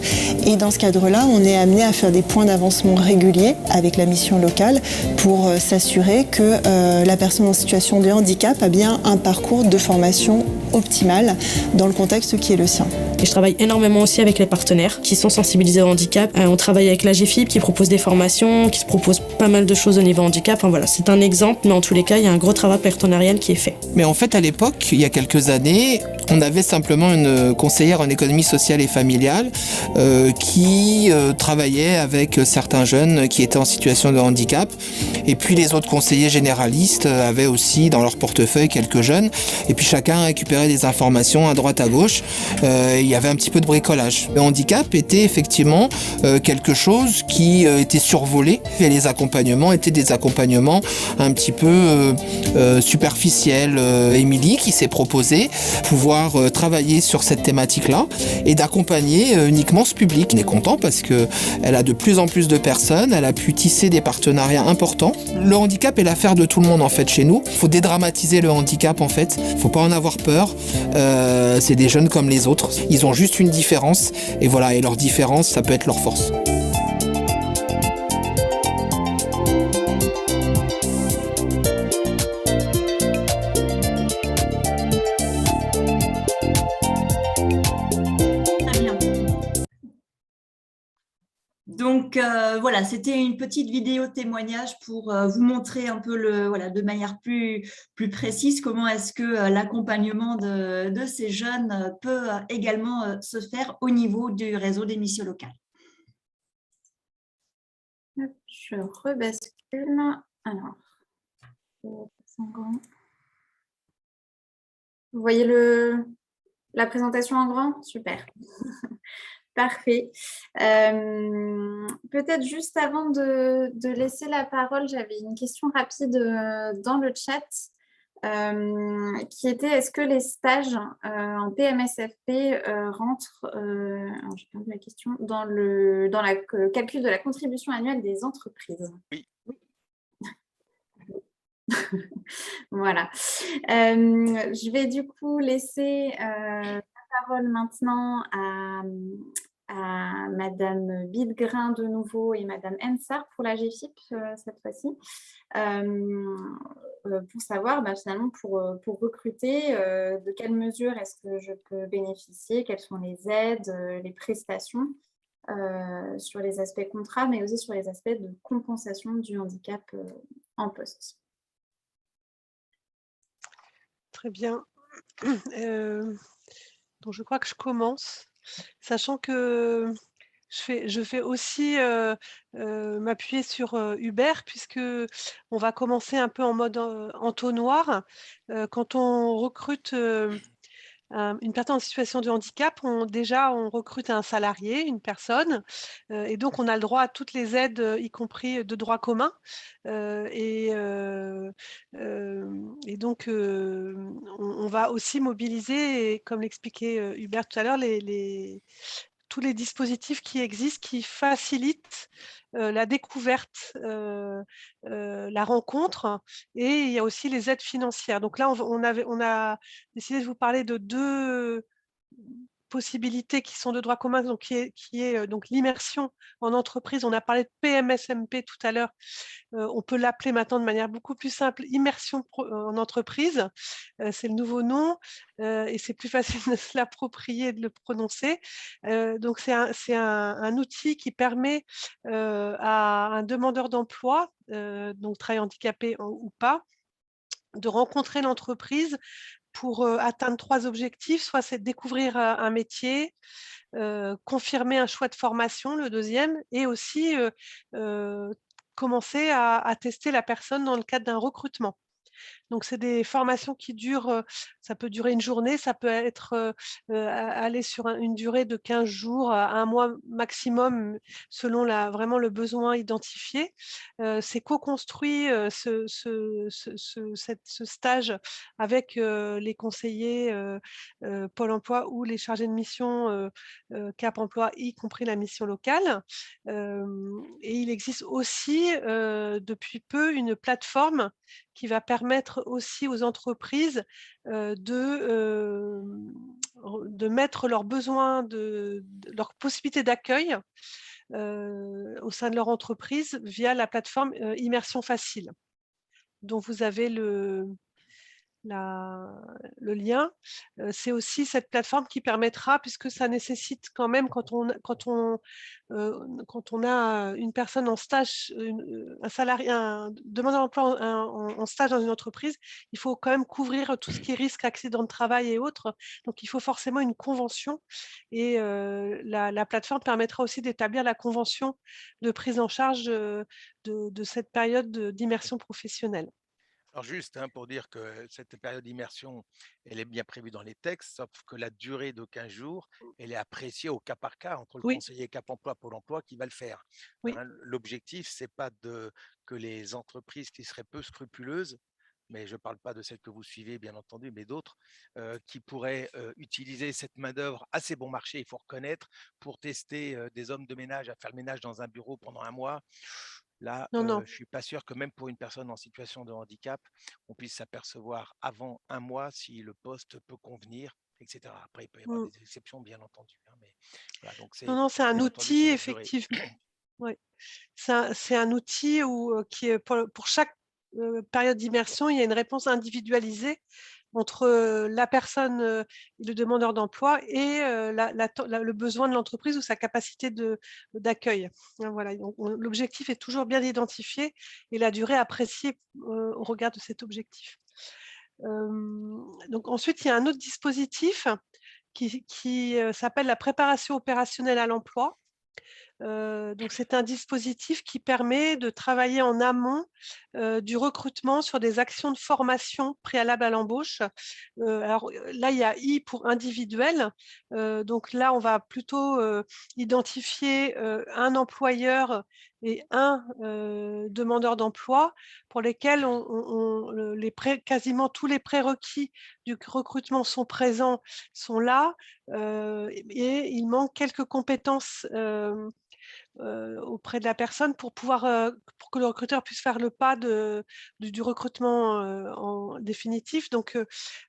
Et dans ce cadre-là, on est amené à faire des points d'avancement réguliers avec la mission locale pour s'assurer que la personne en situation de handicap a bien un parcours de formation optimal dans le contexte qui est le sien. Et je travaille énormément aussi avec les partenaires qui sont sensibilisés au handicap. On travaille avec la GFIP qui propose des formations, qui se propose pas mal de choses au niveau handicap. Enfin, voilà, c'est un exemple, mais en tous les cas, il y a un gros travail partenarial qui est fait. Mais en fait, à l'époque, il y a quelques années, on avait simplement une conseillère en économie sociale et familiale qui travaillait avec certains jeunes qui étaient en situation de handicap. Et puis les autres conseillers généralistes avaient aussi dans leur portefeuille quelques jeunes. Et puis chacun récupérait des informations à droite à gauche. Il y avait un petit peu de bricolage. Le handicap était effectivement quelque chose qui était survolé. Et les accompagnements étaient des accompagnements un petit peu superficiels. Émilie qui s'est proposée pouvoir travailler sur cette thématique-là et d'accompagner uniquement ce public. On est content parce qu'elle a de plus en plus de personnes, elle a pu tisser des partenariats importants. Le handicap est l'affaire de tout le monde en fait chez nous. Il faut dédramatiser le handicap en fait. Il ne faut pas en avoir peur. C'est des jeunes comme les autres. Ils ont juste une différence et voilà, et leur différence, ça peut être leur force. Donc voilà, c'était une petite vidéo témoignage pour vous montrer un peu de manière plus précise comment est-ce que l'accompagnement de ces jeunes peut également se faire au niveau du réseau des missions locales. Je rebascule. Alors, vous voyez la présentation en grand? Super. Parfait. Peut-être juste avant de laisser la parole, j'avais une question rapide dans le chat. qui était est-ce que les stages en PMSFP rentrent, alors j'ai perdu la question, dans le calcul de la contribution annuelle des entreprises? Oui. Voilà. Je vais du coup laisser la parole maintenant à Madame Bidgrain de nouveau et Madame Ensar pour la GFIP cette fois-ci, pour savoir finalement pour recruter, de quelles mesures est-ce que je peux bénéficier, quelles sont les aides, les prestations sur les aspects contrats, mais aussi sur les aspects de compensation du handicap en poste. Très bien. Donc, je crois que je commence, sachant que je vais aussi m'appuyer sur Hubert, puisque on va commencer un peu en mode entonnoir. Quand on recrute une personne en situation de handicap, on recrute un salarié, une personne, et donc on a le droit à toutes les aides, y compris de droit commun. Et donc, on va aussi mobiliser, et comme l'expliquait Hubert tout à l'heure, tous les dispositifs qui existent, qui facilitent la découverte, la rencontre, et il y a aussi les aides financières. Donc là, on a décidé de vous parler de 2 possibilités qui sont de droit commun, donc qui est donc l'immersion en entreprise. On a parlé de PMSMP tout à l'heure. On peut l'appeler maintenant de manière beaucoup plus simple, immersion en entreprise. C'est le nouveau nom, et c'est plus facile de se l'approprier et de le prononcer. Donc c'est un outil qui permet à un demandeur d'emploi, donc travailleur handicapé ou pas, de rencontrer l'entreprise pour atteindre 3 objectifs. Soit c'est de découvrir un métier, confirmer un choix de formation, le deuxième, et aussi commencer à tester la personne dans le cadre d'un recrutement. Donc c'est des formations qui durent, ça peut durer une journée, ça peut être, aller sur une durée de 15 jours à 1 mois maximum, selon vraiment le besoin identifié. C'est co-construit, ce stage avec les conseillers Pôle emploi ou les chargés de mission Cap emploi, y compris la mission locale. Et il existe aussi depuis peu une plateforme qui va permettre aussi aux entreprises de mettre leurs besoins, leurs possibilités d'accueil au sein de leur entreprise via la plateforme Immersion Facile, dont vous avez le lien. C'est aussi cette plateforme qui permettra, puisque ça nécessite quand même, quand on a une personne en stage, un salarié, un demandeur d'emploi en stage dans une entreprise, il faut quand même couvrir tout ce qui est risque, accident de travail et autres. Donc il faut forcément une convention, et la plateforme permettra aussi d'établir la convention de prise en charge de cette période d'immersion professionnelle. Alors juste pour dire que cette période d'immersion, elle est bien prévue dans les textes, sauf que la durée de 15 jours, elle est appréciée au cas par cas entre le Oui. conseiller Cap emploi, Pôle emploi qui va le faire. Oui. L'objectif, c'est pas que les entreprises qui seraient peu scrupuleuses, mais je ne parle pas de celles que vous suivez, bien entendu, mais d'autres, qui pourraient utiliser cette main-d'œuvre assez bon marché, il faut reconnaître, pour tester des hommes de ménage à faire le ménage dans un bureau pendant 1 mois. Là, Non. je ne suis pas sûr que même pour une personne en situation de handicap, on puisse s'apercevoir avant 1 mois si le poste peut convenir, etc. Après, il peut y avoir des exceptions, bien entendu. Mais voilà, donc Non, c'est un outil, effectivement. Ouais. C'est un outil qui est pour chaque période d'immersion, il y a une réponse individualisée entre la personne, le demandeur d'emploi, et le besoin de l'entreprise ou sa capacité d'accueil. Voilà, l'objectif est toujours bien identifié et la durée appréciée au regard de cet objectif. Donc ensuite, il y a un autre dispositif qui s'appelle la préparation opérationnelle à l'emploi. Donc c'est un dispositif qui permet de travailler en amont du recrutement sur des actions de formation préalables à l'embauche. Alors là, il y a I pour individuel. Donc là, on va plutôt identifier un employeur et un demandeur d'emploi pour lesquels quasiment tous les prérequis du recrutement sont présents, sont là, et il manque quelques compétences auprès de la personne pour pour que le recruteur puisse faire le pas du recrutement en définitif. Donc,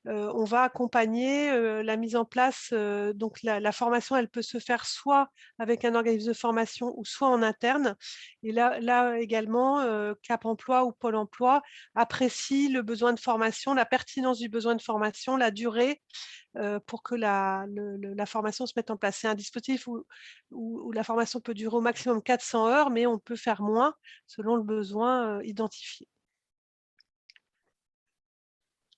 on va accompagner la mise en place. Donc, la formation, elle peut se faire soit avec un organisme de formation ou soit en interne. Et là également, Cap Emploi ou Pôle Emploi apprécie le besoin de formation, la pertinence du besoin de formation, la durée, pour que la formation se mette en place. C'est un dispositif où la formation peut durer au maximum 400 heures, mais on peut faire moins selon le besoin identifié.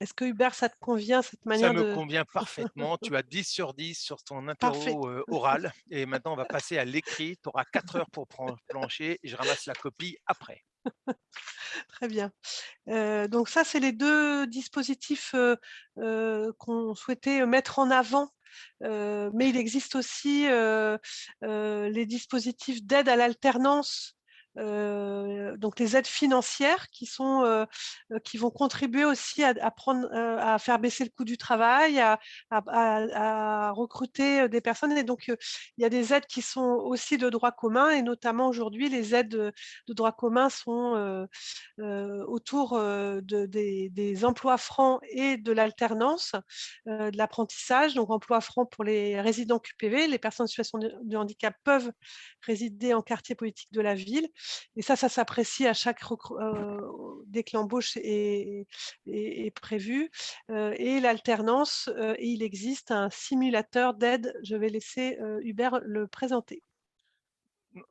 Est-ce que Hubert, ça te convient, cette Ça manière me de… convient parfaitement. Tu as 10 sur 10 sur ton Parfait, interro oral. Et maintenant, on va passer à l'écrit. Tu auras 4 heures pour plancher et je ramasse la copie après. très bien. Donc ça, c'est les 2 dispositifs qu'on souhaitait mettre en avant. Mais il existe aussi les dispositifs d'aide à l'alternance, donc les aides financières qui vont contribuer aussi à faire baisser le coût du travail, à recruter des personnes. Et donc, il y a des aides qui sont aussi de droit commun, et notamment aujourd'hui, les aides de droit commun sont autour des emplois francs et de l'alternance, de l'apprentissage. Donc, emploi franc pour les résidents QPV, les personnes en situation de handicap peuvent résider en quartier politique de la ville. Et ça s'apprécie à chaque dès que l'embauche est prévue. Et l'alternance, il existe un simulateur d'aide. Je vais laisser Hubert le présenter.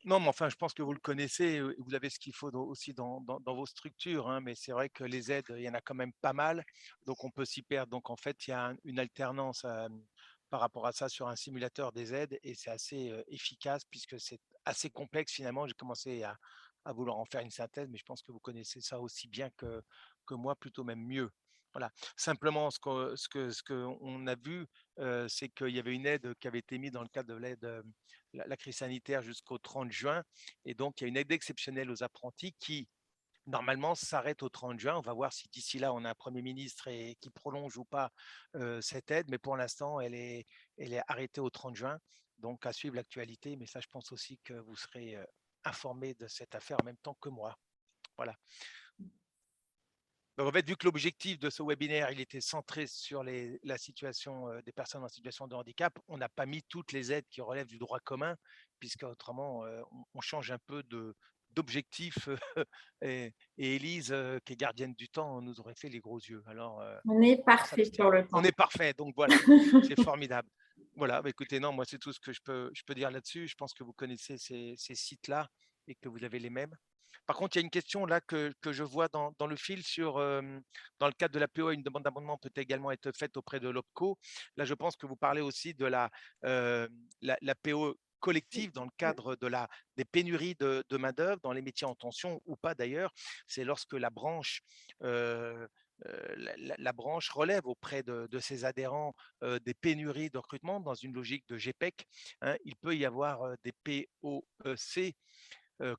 Non, mais enfin, je pense que vous le connaissez, vous avez ce qu'il faut aussi dans vos structures, hein, mais c'est vrai que les aides, il y en a quand même pas mal, donc on peut s'y perdre. Donc en fait, il y a une alternance par rapport à ça sur un simulateur des aides, et c'est assez efficace puisque c'est assez complexe finalement. J'ai commencé à vouloir en faire une synthèse, mais je pense que vous connaissez ça aussi bien que moi, plutôt même mieux. Voilà. Simplement, ce qu'on a vu, c'est qu'il y avait une aide qui avait été mise dans le cadre de l'aide la crise sanitaire jusqu'au 30 juin. Et donc, il y a une aide exceptionnelle aux apprentis qui, normalement, s'arrête au 30 juin. On va voir si d'ici là, on a un Premier ministre et qui prolonge ou pas cette aide. Mais pour l'instant, elle est arrêtée au 30 juin. Donc, à suivre l'actualité. Mais ça, je pense aussi que vous serez informés de cette affaire en même temps que moi. Voilà. Donc, en fait, vu que l'objectif de ce webinaire, il était centré sur la situation des personnes en situation de handicap, on n'a pas mis toutes les aides qui relèvent du droit commun, puisque autrement, on change un peu d'objectif. Et Élise, qui est gardienne du temps, nous aurait fait les gros yeux. Alors, on est parfait sur le temps. On est parfait, donc voilà, c'est formidable. Voilà, bah, écoutez, non, moi, c'est tout ce que je peux dire là-dessus. Je pense que vous connaissez ces sites-là et que vous avez les mêmes. Par contre, il y a une question là que je vois dans le fil dans le cadre de la PO, une demande d'amendement peut également être faite auprès de l'OPCO. Là, je pense que vous parlez aussi de la PO collective dans le cadre des pénuries de main-d'œuvre dans les métiers en tension ou pas d'ailleurs. C'est lorsque la branche relève auprès de ses adhérents des pénuries de recrutement dans une logique de GPEC. Hein, il peut y avoir des POEC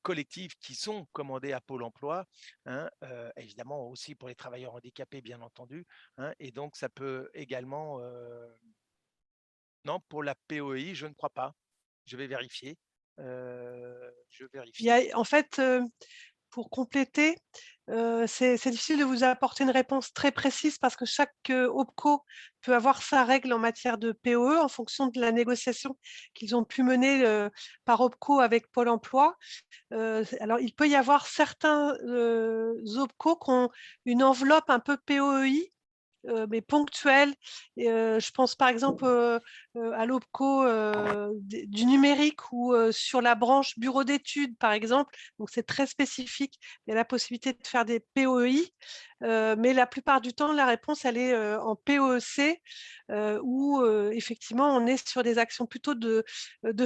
collectifs qui sont commandés à Pôle emploi, hein, évidemment aussi pour les travailleurs handicapés, bien entendu. Hein, et donc, ça peut également… non, pour la POEI, je ne crois pas. Je vais vérifier. Je vérifie. Il y a, en fait, pour compléter, c'est difficile de vous apporter une réponse très précise parce que chaque OPCO peut avoir sa règle en matière de POE en fonction de la négociation qu'ils ont pu mener par OPCO avec Pôle emploi. Alors, il peut y avoir certains OPCO qui ont une enveloppe un peu POEI, mais ponctuelle. Et, je pense par exemple à l'OPCO du numérique ou sur la branche bureau d'études, par exemple. Donc, c'est très spécifique. Il y a la possibilité de faire des POEI, mais la plupart du temps, la réponse, elle est en POEC, où effectivement, on est sur des actions plutôt de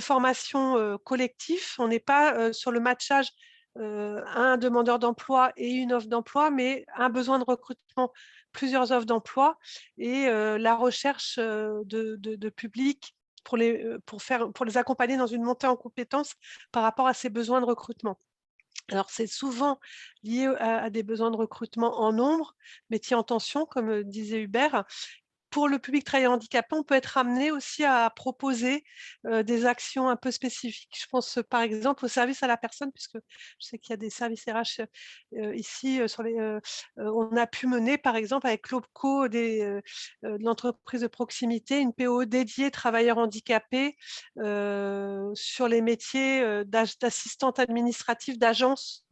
formation collective. On n'est pas sur le matchage un demandeur d'emploi et une offre d'emploi, mais un besoin de recrutement, plusieurs offres d'emploi et la recherche de public pour les accompagner dans une montée en compétences par rapport à ces besoins de recrutement. Alors, c'est souvent lié à des besoins de recrutement en nombre, métiers en tension, comme disait Hubert. Pour le public travailleur handicapé, on peut être amené aussi à proposer des actions un peu spécifiques. Je pense par exemple au service à la personne, puisque je sais qu'il y a des services RH ici on a pu mener par exemple avec l'OPCO de l'entreprise de proximité une PO dédiée travailleurs handicapés sur les métiers d'assistante administrative d'agence.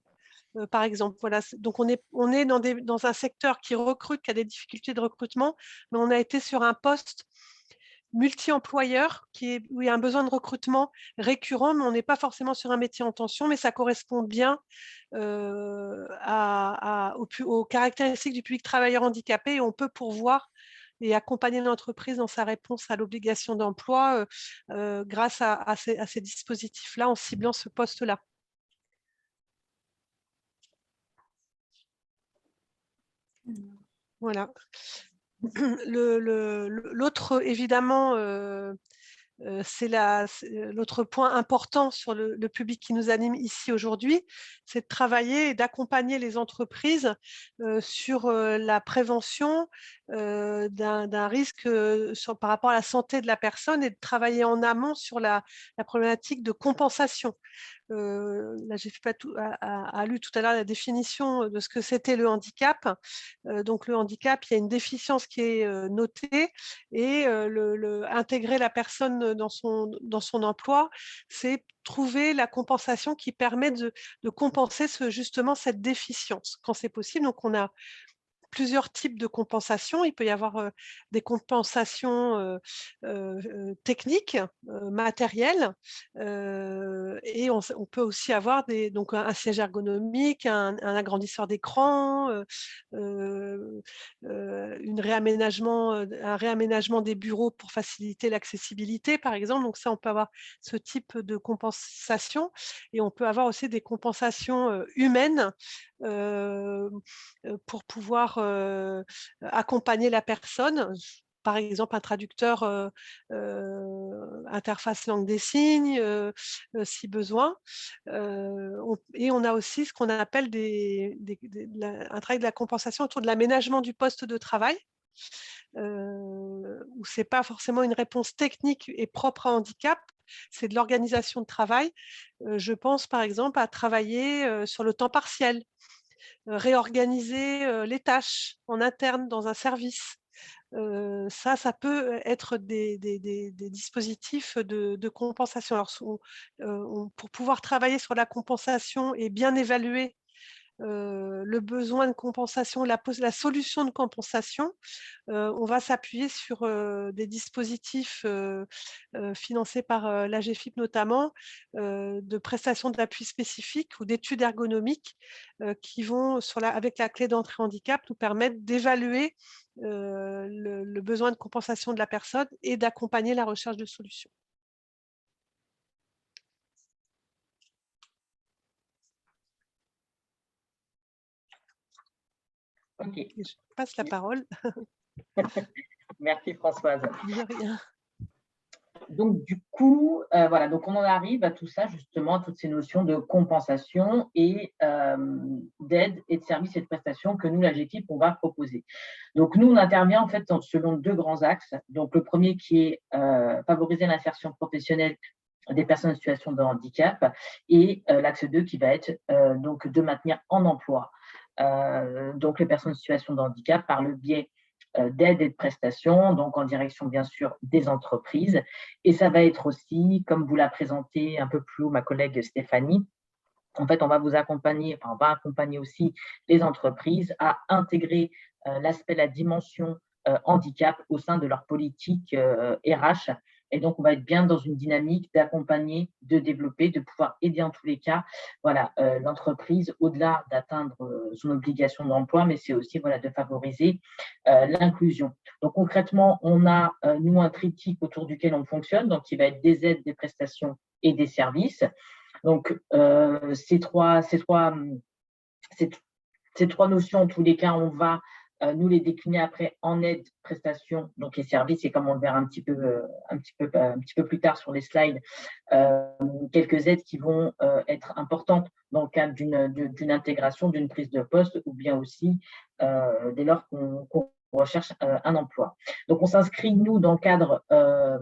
Par exemple, voilà. Donc on est dans un secteur qui recrute, qui a des difficultés de recrutement, mais on a été sur un poste multi-employeur où il y a un besoin de recrutement récurrent, mais on n'est pas forcément sur un métier en tension, mais ça correspond bien aux caractéristiques du public travailleur handicapé et on peut pourvoir et accompagner l'entreprise dans sa réponse à l'obligation d'emploi grâce à ces dispositifs-là en ciblant ce poste-là. Voilà. L'autre, évidemment, c'est l'autre point important sur le public qui nous anime ici aujourd'hui, c'est de travailler et d'accompagner les entreprises sur la prévention d'un risque par rapport à la santé de la personne et de travailler en amont sur la problématique de compensation. Là, j'ai lu tout à l'heure la définition de ce que c'était le handicap. Donc, le handicap, il y a une déficience qui est notée et intégrer la personne dans son emploi, c'est trouver la compensation qui permet de compenser justement cette déficience quand c'est possible. Donc, on a plusieurs types de compensations. Il peut y avoir des compensations techniques, matérielles, et on peut aussi avoir donc un siège ergonomique, un agrandisseur d'écran, un réaménagement des bureaux pour faciliter l'accessibilité, par exemple. Donc ça, on peut avoir ce type de compensation et on peut avoir aussi des compensations humaines pour pouvoir accompagner la personne. Par exemple, un traducteur interface langue des signes, si besoin. Et on a aussi ce qu'on appelle un travail de la compensation autour de l'aménagement du poste de travail, où ce n'est pas forcément une réponse technique et propre à handicap, c'est de l'organisation de travail. Je pense par exemple à travailler sur le temps partiel, réorganiser les tâches en interne dans un service. Ça peut être des dispositifs de compensation. Alors, pour pouvoir travailler sur la compensation et bien évaluer le besoin de compensation, la solution de compensation, on va s'appuyer sur des dispositifs financés par l'AGEFIP notamment, de prestations d'appui spécifiques ou d'études ergonomiques qui vont, avec la clé d'entrée handicap, nous permettre d'évaluer le besoin de compensation de la personne et d'accompagner la recherche de solutions. Ok. Je passe la parole. Merci Françoise. De rien. Donc du coup, voilà, donc on en arrive à tout ça justement, à toutes ces notions de compensation et d'aide et de services et de prestations que nous, la GEFIP, on va proposer. Donc nous, on intervient en fait selon deux grands axes. Donc le premier qui est favoriser l'insertion professionnelle des personnes en situation de handicap et l'axe 2 qui va être donc de maintenir en emploi donc les personnes en situation de handicap par le biais d'aide et de prestations, donc en direction bien sûr des entreprises. Et ça va être aussi, comme vous l'a présenté un peu plus haut ma collègue Stéphanie, en fait, on va vous accompagner, enfin, on va accompagner aussi les entreprises à intégrer l'aspect, la dimension handicap au sein de leur politique RH. Et donc, on va être bien dans une dynamique d'accompagner, de développer, de pouvoir aider en tous les cas voilà, l'entreprise au-delà d'atteindre son obligation d'emploi, mais c'est aussi voilà, de favoriser l'inclusion. Donc, concrètement, on a, nous, un triptyque autour duquel on fonctionne, donc qui va être des aides, des prestations et des services. Donc, ces trois notions, en tous les cas, on va nous les décliner après en aides, prestations, donc les services, et comme on le verra un petit peu plus tard sur les slides, quelques aides qui vont être importantes dans le cadre d'une intégration, d'une prise de poste, ou bien aussi dès lors qu'on recherche un emploi. Donc, on s'inscrit, nous, dans le cadre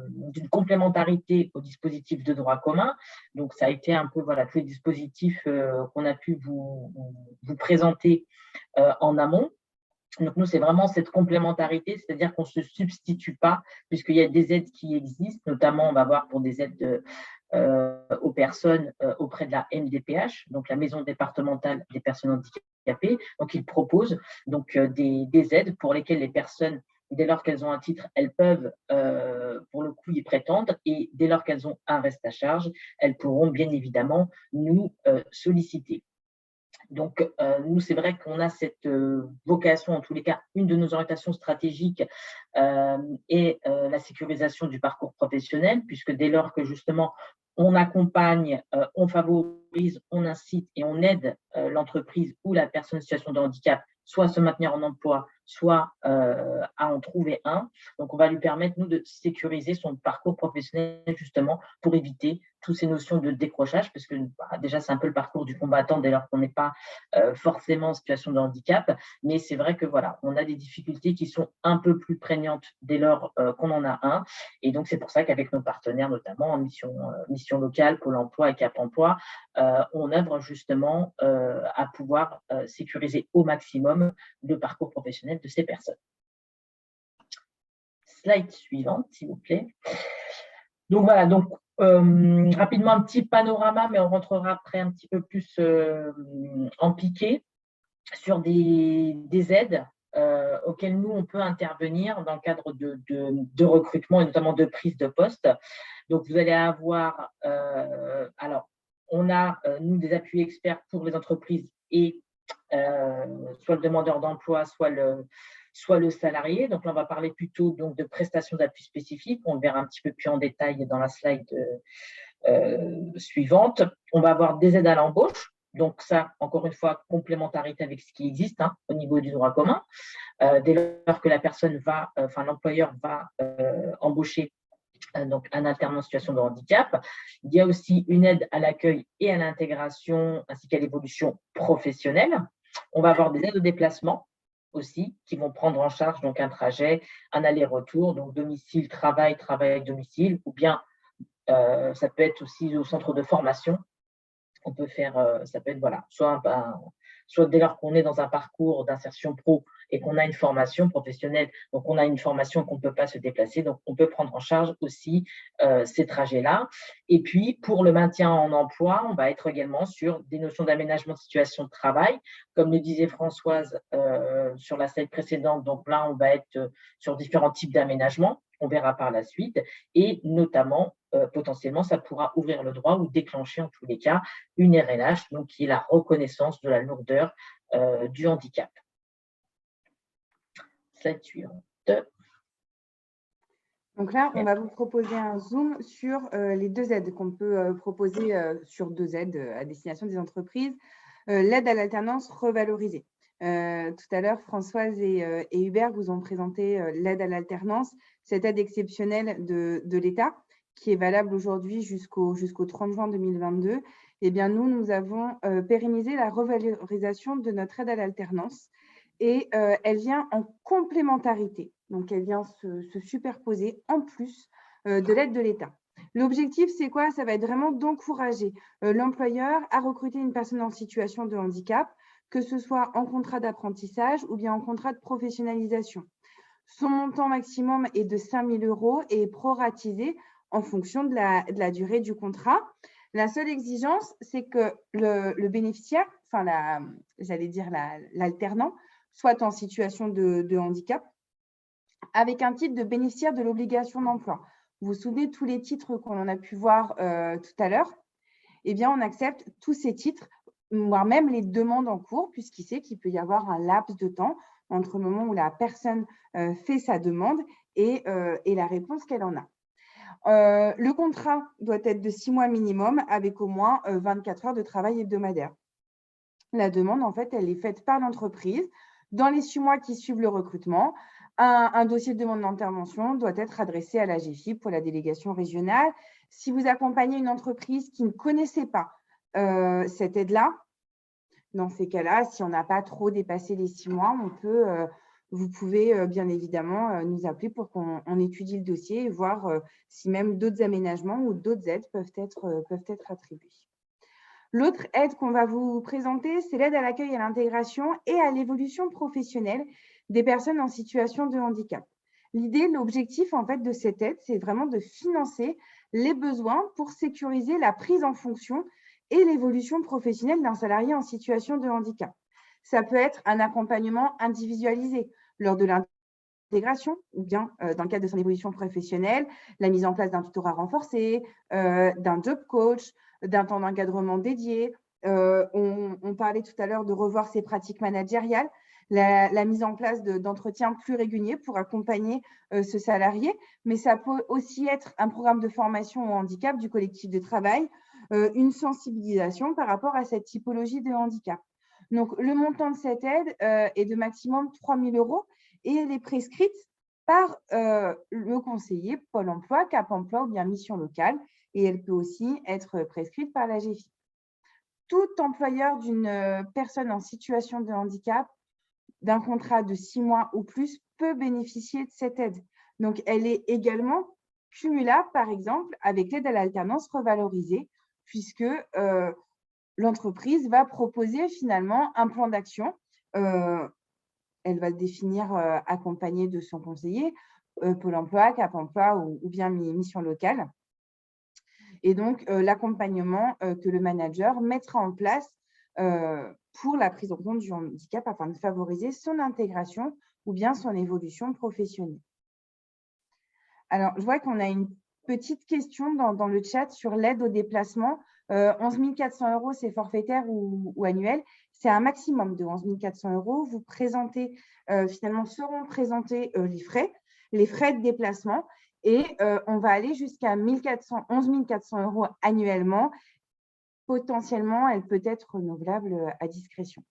d'une complémentarité au dispositif de droit commun. Donc, ça a été un peu, voilà, tous les dispositifs qu'on a pu vous présenter en amont. Donc, nous, c'est vraiment cette complémentarité, c'est-à-dire qu'on ne se substitue pas, puisqu'il y a des aides qui existent, notamment, on va voir pour des aides aux personnes auprès de la MDPH, donc la Maison départementale des personnes handicapées. Donc, ils proposent donc, des aides pour lesquelles les personnes, dès lors qu'elles ont un titre, elles peuvent, pour le coup, y prétendre, et dès lors qu'elles ont un reste à charge, elles pourront bien évidemment nous solliciter. Donc, nous, c'est vrai qu'on a cette vocation, en tous les cas, une de nos orientations stratégiques est la sécurisation du parcours professionnel, puisque dès lors que justement on accompagne, on favorise, on incite et on aide l'entreprise ou la personne en situation de handicap soit à se maintenir en emploi, soit à en trouver un. Donc, on va lui permettre, nous, de sécuriser son parcours professionnel, justement, pour éviter toutes ces notions de décrochage, parce que déjà, c'est un peu le parcours du combattant dès lors qu'on n'est pas forcément en situation de handicap. Mais c'est vrai que, voilà, on a des difficultés qui sont un peu plus prégnantes dès lors qu'on en a un. Et donc, c'est pour ça qu'avec nos partenaires, notamment en mission locale, Pôle emploi et Cap emploi, on œuvre justement à pouvoir sécuriser au maximum le parcours professionnel de ces personnes. Slide suivante, s'il vous plaît. Donc voilà, donc rapidement un petit panorama, mais on rentrera après un petit peu plus en piqué sur des aides auxquelles nous, on peut intervenir dans le cadre de recrutement et notamment de prise de poste. Donc, vous allez avoir, alors, on a, nous, des appuis experts pour les entreprises et soit le demandeur d'emploi, soit le salarié. Donc là, on va parler plutôt donc, de prestations d'appui spécifiques. On le verra un petit peu plus en détail dans la slide suivante. On va avoir des aides à l'embauche. Donc ça, encore une fois, complémentarité avec ce qui existe au niveau du droit commun. Dès lors que la personne va, l'employeur va embaucher donc un alternant en situation de handicap. Il y a aussi une aide à l'accueil et à l'intégration, ainsi qu'à l'évolution professionnelle. On va avoir des aides au déplacement aussi, qui vont prendre en charge donc un trajet, un aller-retour, donc domicile, travail domicile, ou bien ça peut être aussi au centre de formation. On peut faire, ça peut être voilà, soit dès lors qu'on est dans un parcours d'insertion pro et qu'on a une formation professionnelle, donc on a une formation qu'on ne peut pas se déplacer, donc on peut prendre en charge aussi ces trajets-là. Et puis, pour le maintien en emploi, on va être également sur des notions d'aménagement de situation de travail. Comme le disait Françoise sur la slide précédente, donc là, on va être sur différents types d'aménagements. On verra par la suite, et notamment, potentiellement, ça pourra ouvrir le droit ou déclencher en tous les cas une RLH, donc qui est la reconnaissance de la lourdeur du handicap. Slide suivante. Donc là, on va vous proposer un zoom sur les deux aides qu'on peut proposer sur deux aides à destination des entreprises. L'aide à l'alternance revalorisée. Tout à l'heure, Françoise et Hubert vous ont présenté l'aide à l'alternance, cette aide exceptionnelle de l'État qui est valable aujourd'hui jusqu'au 30 juin 2022. Eh bien, nous avons pérennisé la revalorisation de notre aide à l'alternance et elle vient en complémentarité. Donc, elle vient se superposer en plus de l'aide de l'État. L'objectif, c'est quoi? Ça va être vraiment d'encourager l'employeur à recruter une personne en situation de handicap, que ce soit en contrat d'apprentissage ou bien en contrat de professionnalisation. Son montant maximum est de 5 000 € et est proratisé en fonction de la durée du contrat. La seule exigence, c'est que le bénéficiaire, l'alternant, soit en situation de handicap avec un titre de bénéficiaire de l'obligation d'emploi. Vous vous souvenez de tous les titres qu'on a pu voir tout à l'heure? Eh bien, on accepte tous ces titres, voire même les demandes en cours, puisqu'il sait qu'il peut y avoir un laps de temps entre le moment où la personne fait sa demande et la réponse qu'elle en a. Le contrat doit être de 6 mois minimum avec au moins 24 heures de travail hebdomadaire. La demande, en fait, elle est faite par l'entreprise Dans les 6 mois qui suivent le recrutement, un dossier de demande d'intervention doit être adressé à la GFIP ou à la délégation régionale. Si vous accompagnez une entreprise qui ne connaissait pas cette aide-là, dans ces cas-là, si on n'a pas trop dépassé les 6 mois, vous pouvez bien évidemment nous appeler pour qu'on étudie le dossier et voir si même d'autres aménagements ou d'autres aides peuvent être attribuées. L'autre aide qu'on va vous présenter, c'est l'aide à l'accueil et à l'intégration et à l'évolution professionnelle des personnes en situation de handicap. L'idée, l'objectif en fait de cette aide, c'est vraiment de financer les besoins pour sécuriser la prise en fonction et l'évolution professionnelle d'un salarié en situation de handicap. Ça peut être un accompagnement individualisé lors de l'intégration ou bien dans le cadre de son évolution professionnelle, la mise en place d'un tutorat renforcé, d'un job coach, d'un temps d'encadrement dédié. On parlait tout à l'heure de revoir ses pratiques managériales, la mise en place d'entretiens plus réguliers pour accompagner ce salarié, mais ça peut aussi être un programme de formation au handicap du collectif de travail, une sensibilisation par rapport à cette typologie de handicap. Donc, le montant de cette aide est de maximum 3 000 € et elle est prescrite par le conseiller Pôle emploi, Cap emploi ou bien mission locale, et elle peut aussi être prescrite par la GFIP. Tout employeur d'une personne en situation de handicap d'un contrat de 6 mois ou plus peut bénéficier de cette aide. Donc, elle est également cumulable, par exemple, avec l'aide à l'alternance revalorisée, puisque l'entreprise va proposer finalement un plan d'action. Elle va le définir accompagnée de son conseiller, Pôle emploi, Cap emploi ou bien mission locale. Et donc, l'accompagnement que le manager mettra en place pour la prise en compte du handicap afin de favoriser son intégration ou bien son évolution professionnelle. Alors, je vois qu'on a une petite question dans le chat sur l'aide au déplacement. 11 400 €, c'est forfaitaire ou annuel. C'est un maximum de 11 400 €. Vous présentez, finalement, seront présentés les frais de déplacement et on va aller jusqu'à 11 400 € annuellement. Potentiellement, elle peut être renouvelable à discrétion.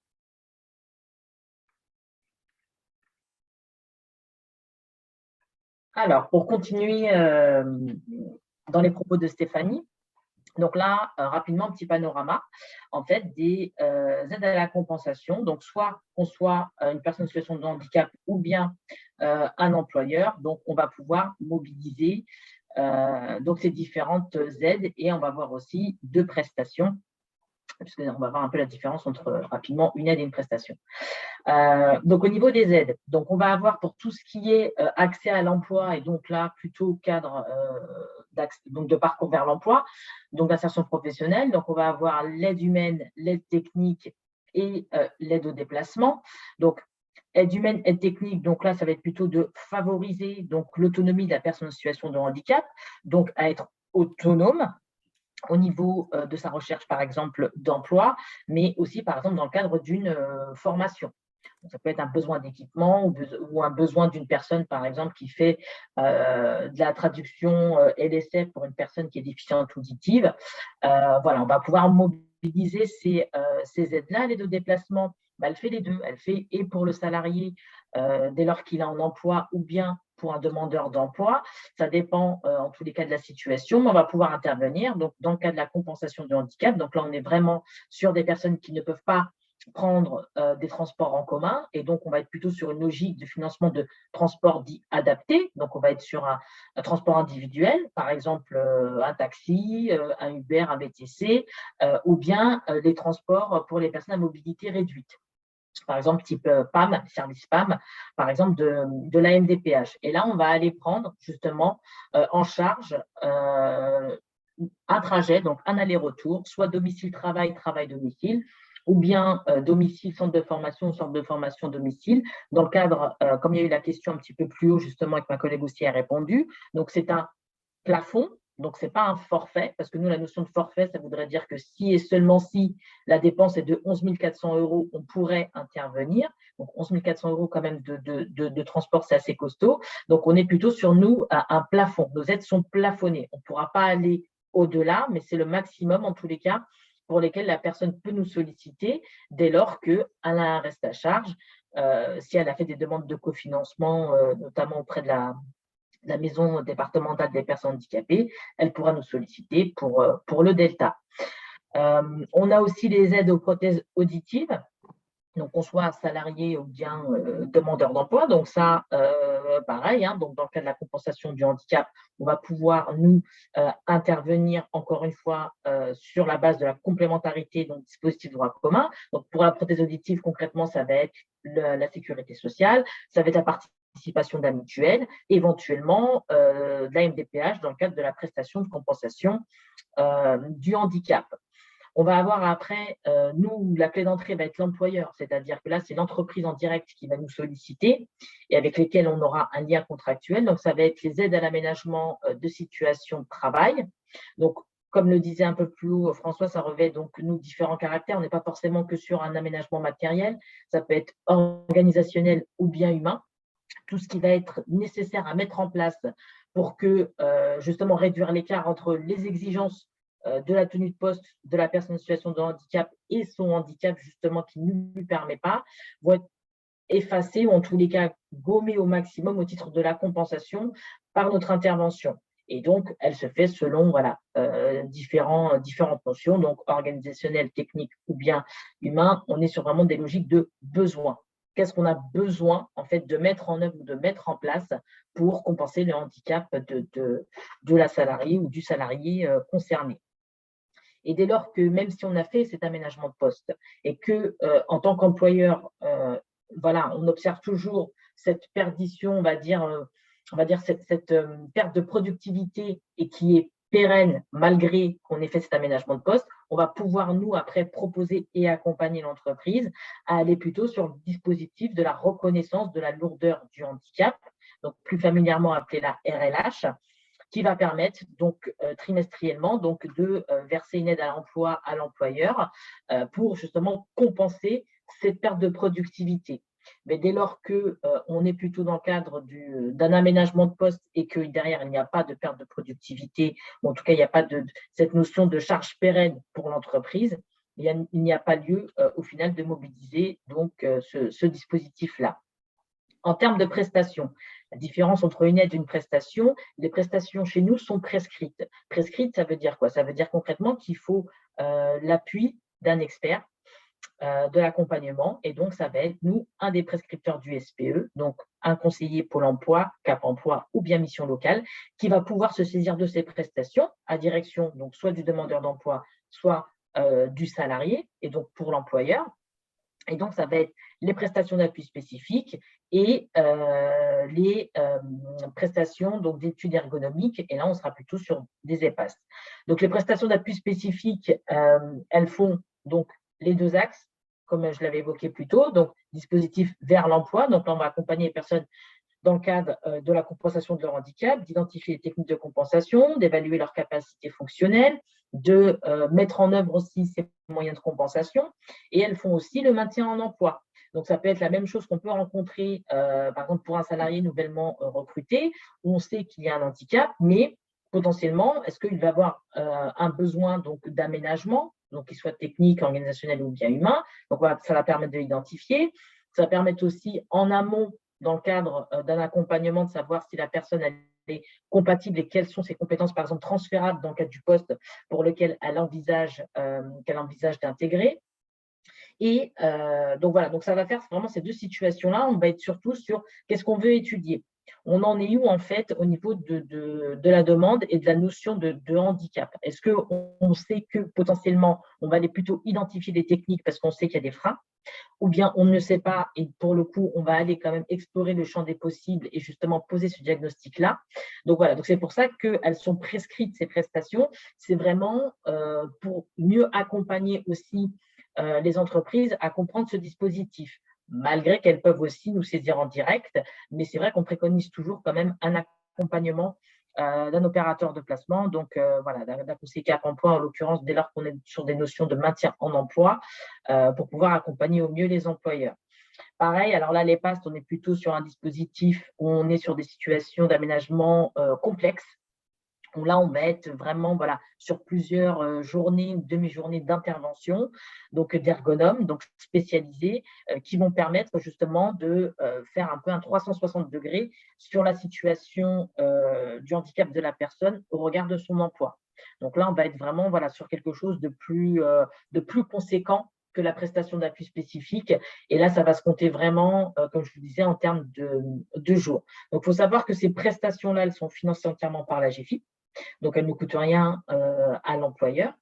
Alors, pour continuer dans les propos de Stéphanie, donc là, rapidement, petit panorama, en fait, des aides à la compensation. Donc, soit qu'on soit une personne en situation de handicap ou bien un employeur, donc on va pouvoir mobiliser donc ces différentes aides et on va voir aussi 2 prestations, puisqu'on va voir un peu la différence entre rapidement une aide et une prestation. Donc, au niveau des aides, donc on va avoir pour tout ce qui est accès à l'emploi et donc là, plutôt cadre donc de parcours vers l'emploi, donc d'insertion professionnelle. Donc, on va avoir l'aide humaine, l'aide technique et l'aide au déplacement. Donc, aide humaine, aide technique, donc là, ça va être plutôt de favoriser donc l'autonomie de la personne en situation de handicap, donc à être autonome au niveau de sa recherche, par exemple, d'emploi, mais aussi, par exemple, dans le cadre d'une formation. Donc, ça peut être un besoin d'équipement ou un besoin d'une personne, par exemple, qui fait de la traduction LSF pour une personne qui est déficiente auditive. Voilà, on va pouvoir mobiliser ces aides-là. L'aide au déplacement, elle fait les deux. Elle fait et pour le salarié dès lors qu'il est en emploi ou bien pour un demandeur d'emploi. Ça dépend en tous les cas de la situation, mais on va pouvoir intervenir. Donc, dans le cas de la compensation de handicap, donc là, on est vraiment sur des personnes qui ne peuvent pas prendre des transports en commun et donc on va être plutôt sur une logique de financement de transport dit adapté. Donc on va être sur un transport individuel, par exemple un taxi, un Uber, un VTC ou bien les transports pour les personnes à mobilité réduite. Par exemple, type PAM, service PAM, par exemple de la MDPH. Et là, on va aller prendre justement en charge un trajet, donc un aller-retour, soit domicile-travail, travail-domicile, ou bien domicile, centre de formation, domicile. Dans le cadre, comme il y a eu la question un petit peu plus haut, justement, et que ma collègue aussi a répondu, donc c'est un plafond, donc ce n'est pas un forfait, parce que nous, la notion de forfait, ça voudrait dire que si et seulement si la dépense est de 11 400 €, on pourrait intervenir. Donc 11 400 € quand même de transport, c'est assez costaud. Donc on est plutôt sur, nous, un plafond. Nos aides sont plafonnées. On ne pourra pas aller au-delà, mais c'est le maximum, en tous les cas, pour lesquels la personne peut nous solliciter dès lors qu'elle a un reste à charge si elle a fait des demandes de cofinancement, notamment auprès de la maison départementale des personnes handicapées, elle pourra nous solliciter pour le Delta. On a aussi les aides aux prothèses auditives. Donc, qu'on soit salarié ou bien demandeur d'emploi. Donc, ça, pareil, hein, donc dans le cas de la compensation du handicap, on va pouvoir, nous, intervenir, encore une fois, sur la base de la complémentarité, donc dispositif droit commun. Donc, pour la prothèse auditive, concrètement, ça va être la sécurité sociale, ça va être la participation de la mutuelle, éventuellement de la MDPH dans le cadre de la prestation de compensation du handicap. On va avoir après, nous, la clé d'entrée va être l'employeur, c'est-à-dire que là, c'est l'entreprise en direct qui va nous solliciter et avec lesquelles on aura un lien contractuel. Donc, ça va être les aides à l'aménagement de situations de travail. Donc, comme le disait un peu plus haut François, ça revêt donc, nous, différents caractères. On n'est pas forcément que sur un aménagement matériel, ça peut être organisationnel ou bien humain. Tout ce qui va être nécessaire à mettre en place pour que, justement, réduire l'écart entre les exigences de la tenue de poste de la personne en situation de handicap et son handicap, justement, qui ne lui permet pas, vont être effacés ou en tous les cas gommés au maximum au titre de la compensation par notre intervention. Et donc, elle se fait selon voilà, différentes notions, donc organisationnelles, techniques ou bien humains. On est sur vraiment des logiques de besoin. Qu'est-ce qu'on a besoin en fait de mettre en œuvre ou de mettre en place pour compenser le handicap de la salariée ou du salarié concerné. Et dès lors que, même si on a fait cet aménagement de poste et que, en tant qu'employeur, voilà, on observe toujours cette perdition, on va dire cette perte de productivité et qui est pérenne malgré qu'on ait fait cet aménagement de poste, on va pouvoir, nous, après, proposer et accompagner l'entreprise à aller plutôt sur le dispositif de la reconnaissance de la lourdeur du handicap, donc plus familièrement appelé la RLH, qui va permettre donc trimestriellement donc, de verser une aide à l'emploi à l'employeur pour justement compenser cette perte de productivité. Mais dès lors qu'on est plutôt dans le cadre d'un aménagement de poste et que derrière il n'y a pas de perte de productivité, ou en tout cas il n'y a pas cette notion de charge pérenne pour l'entreprise, il n'y a pas lieu au final de mobiliser donc, ce dispositif-là. En termes de prestations, la différence entre une aide et une prestation, les prestations chez nous sont prescrites. Prescrites, ça veut dire quoi? Ça veut dire concrètement qu'il faut l'appui d'un expert, de l'accompagnement, et donc ça va être, nous, un des prescripteurs du SPE, donc un conseiller Pôle emploi, Cap emploi ou bien mission locale, qui va pouvoir se saisir de ces prestations à direction donc soit du demandeur d'emploi, soit du salarié, et donc pour l'employeur. Et donc, ça va être les prestations d'appui spécifiques et les prestations d'études ergonomiques. Et là, on sera plutôt sur des EPAS. Donc, les prestations d'appui spécifiques, elles font donc les deux axes, comme je l'avais évoqué plus tôt. Donc, dispositif vers l'emploi. Donc, là, on va accompagner les personnes dans le cadre de la compensation de leur handicap, d'identifier les techniques de compensation, d'évaluer leurs capacités fonctionnelles, de mettre en œuvre aussi ces moyens de compensation. Et elles font aussi le maintien en emploi. Donc, ça peut être la même chose qu'on peut rencontrer, par exemple, pour un salarié nouvellement recruté, où on sait qu'il y a un handicap, mais potentiellement, est-ce qu'il va avoir un besoin d'aménagement, donc qu'il soit technique, organisationnel ou bien humain. Donc, voilà, ça va permettre de l'identifier. Ça va permettre aussi en amont, dans le cadre d'un accompagnement, de savoir si la personne est compatible et quelles sont ses compétences, par exemple, transférables dans le cadre du poste pour lequel elle envisage d'intégrer. Et donc voilà, donc ça va faire vraiment ces deux situations-là. On va être surtout sur qu'est-ce qu'on veut étudier. On en est où en fait au niveau de la demande et de la notion de handicap? Est-ce qu'on sait que potentiellement on va aller plutôt identifier des techniques parce qu'on sait qu'il y a des freins, ou bien on ne sait pas et pour le coup on va aller quand même explorer le champ des possibles et justement poser ce diagnostic-là. Donc voilà, donc c'est pour ça qu'elles sont prescrites ces prestations. C'est vraiment pour mieux accompagner aussi les entreprises à comprendre ce dispositif, malgré qu'elles peuvent aussi nous saisir en direct. Mais c'est vrai qu'on préconise toujours quand même un accompagnement d'un opérateur de placement, donc voilà, d'un conseiller Cap emploi, en l'occurrence, dès lors qu'on est sur des notions de maintien en emploi, pour pouvoir accompagner au mieux les employeurs. Pareil, alors là, les PAST, on est plutôt sur un dispositif où on est sur des situations d'aménagement complexes, Là, on va être vraiment sur plusieurs journées, demi-journées d'intervention, donc d'ergonomes, donc spécialisés, qui vont permettre justement de faire un peu un 360 degrés sur la situation du handicap de la personne au regard de son emploi. Donc là, on va être vraiment sur quelque chose de plus conséquent que la prestation d'appui spécifique. Et là, ça va se compter vraiment, comme je vous disais, en termes de jours. Donc, il faut savoir que ces prestations-là, elles sont financées entièrement par la GFIP. Donc, elles ne coûtent rien à l'employeur,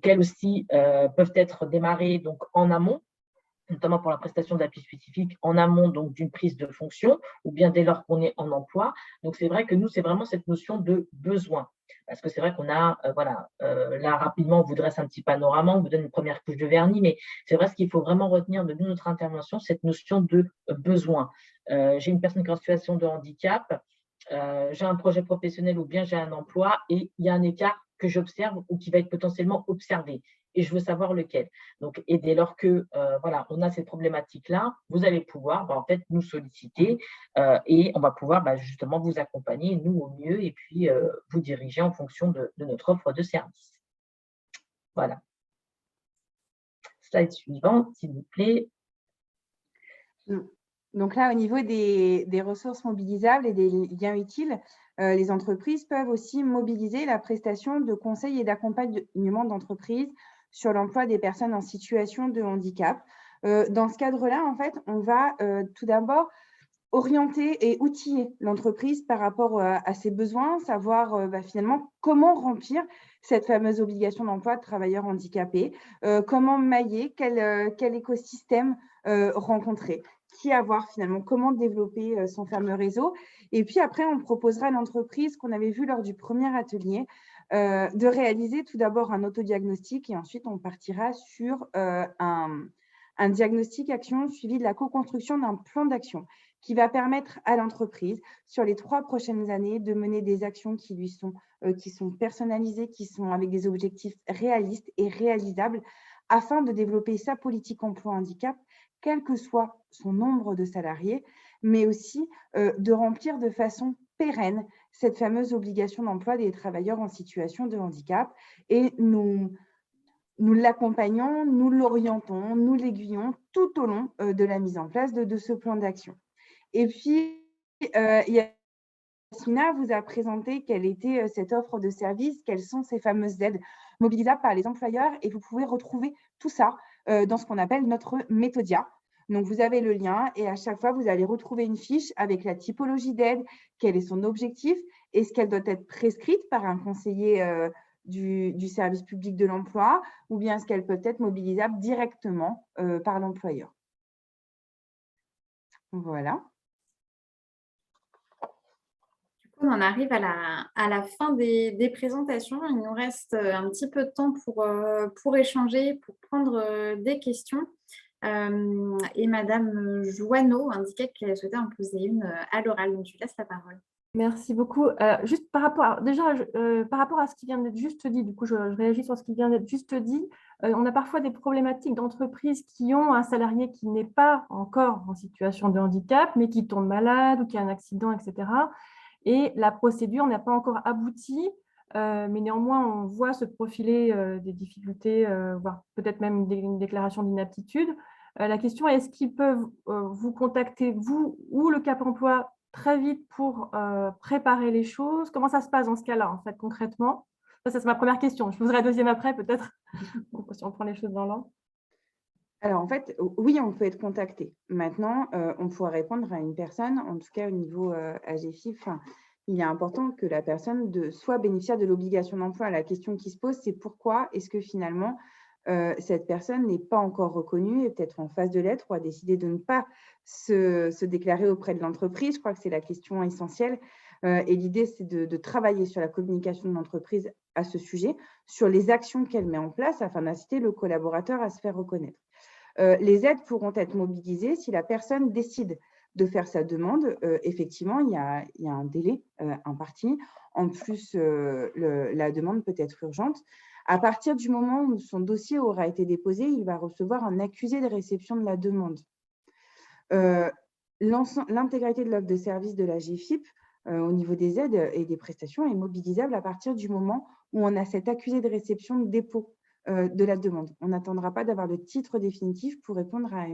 qu'elles aussi peuvent être démarrées donc, en amont, notamment pour la prestation d'appui spécifique, en amont donc d'une prise de fonction, ou bien dès lors qu'on est en emploi. Donc, c'est vrai que nous, c'est vraiment cette notion de besoin. Parce que c'est vrai qu'on a, là, rapidement, on vous dresse un petit panorama, on vous donne une première couche de vernis, mais c'est vrai ce qu'il faut vraiment retenir de notre intervention, cette notion de besoin. J'ai une personne qui est en situation de handicap, j'ai un projet professionnel ou bien j'ai un emploi et il y a un écart que j'observe ou qui va être potentiellement observé et je veux savoir lequel. Donc, et dès lors que on a cette problématique-là, vous allez pouvoir en fait nous solliciter et on va pouvoir justement vous accompagner, nous au mieux, et puis vous diriger en fonction de notre offre de service. Voilà. Slide suivant, s'il vous plaît. Donc là, au niveau des ressources mobilisables et des liens utiles, les entreprises peuvent aussi mobiliser la prestation de conseil et d'accompagnement d'entreprise sur l'emploi des personnes en situation de handicap. Dans ce cadre-là, en fait, on va tout d'abord orienter et outiller l'entreprise par rapport à ses besoins, savoir finalement comment remplir cette fameuse obligation d'emploi de travailleurs handicapés, comment mailler, quel écosystème rencontrer, qui avoir finalement, comment développer son fameux réseau. Et puis après, on proposera à l'entreprise, qu'on avait vu lors du premier atelier, de réaliser tout d'abord un autodiagnostic et ensuite on partira sur un diagnostic action suivi de la co-construction d'un plan d'action qui va permettre à l'entreprise, sur les 3 prochaines années, de mener des actions qui sont personnalisées, qui sont avec des objectifs réalistes et réalisables, afin de développer sa politique emploi handicap, quel que soit son nombre de salariés, mais aussi de remplir de façon pérenne cette fameuse obligation d'emploi des travailleurs en situation de handicap. Et nous l'accompagnons, nous l'orientons, nous l'aiguillons tout au long de la mise en place de ce plan d'action. Et puis, Yasmina vous a présenté quelle était cette offre de service, quelles sont ces fameuses aides mobilisables par les employeurs, et vous pouvez retrouver tout ça dans ce qu'on appelle notre Méthodia. Donc, vous avez le lien et à chaque fois, vous allez retrouver une fiche avec la typologie d'aide, quel est son objectif, est-ce qu'elle doit être prescrite par un conseiller du service public de l'emploi ou bien est-ce qu'elle peut être mobilisable directement par l'employeur. Voilà. On en arrive à la fin des présentations. Il nous reste un petit peu de temps pour échanger, pour prendre des questions. Et Madame Joanneau indiquait qu'elle souhaitait en poser une à l'oral. Donc, je laisse la parole. Merci beaucoup. Juste par rapport à ce qui vient d'être juste dit, du coup, je réagis sur ce qui vient d'être juste dit. On a parfois des problématiques d'entreprises qui ont un salarié qui n'est pas encore en situation de handicap, mais qui tombe malade ou qui a un accident, etc. Et la procédure n'a pas encore abouti, mais néanmoins, on voit se profiler des difficultés, voire peut-être même une déclaration d'inaptitude. La question est, est-ce qu'ils peuvent vous contacter, vous ou le Cap Emploi, très vite pour préparer les choses? Comment ça se passe dans ce cas-là, en fait, concrètement? Ça, c'est ma première question. Je poserai la deuxième après, peut-être, si on prend les choses dans l'ordre. Alors, en fait, oui, on peut être contacté. Maintenant, on pourra répondre à une personne, en tout cas au niveau AGFIP. Il est important que la personne soit bénéficiaire de l'obligation d'emploi. La question qui se pose, c'est pourquoi est-ce que finalement, cette personne n'est pas encore reconnue et peut-être en phase de l'être ou a décidé de ne pas se déclarer auprès de l'entreprise. Je crois que c'est la question essentielle. Et l'idée, c'est de travailler sur la communication de l'entreprise à ce sujet, sur les actions qu'elle met en place afin d'inciter le collaborateur à se faire reconnaître. Les aides pourront être mobilisées si la personne décide de faire sa demande. Effectivement, il y a un délai imparti. En plus, la demande peut être urgente. À partir du moment où son dossier aura été déposé, il va recevoir un accusé de réception de la demande. L'intégralité de l'offre de service de la GFIP au niveau des aides et des prestations est mobilisable à partir du moment où on a cet accusé de réception de dépôt de la demande. On n'attendra pas d'avoir le titre définitif pour répondre à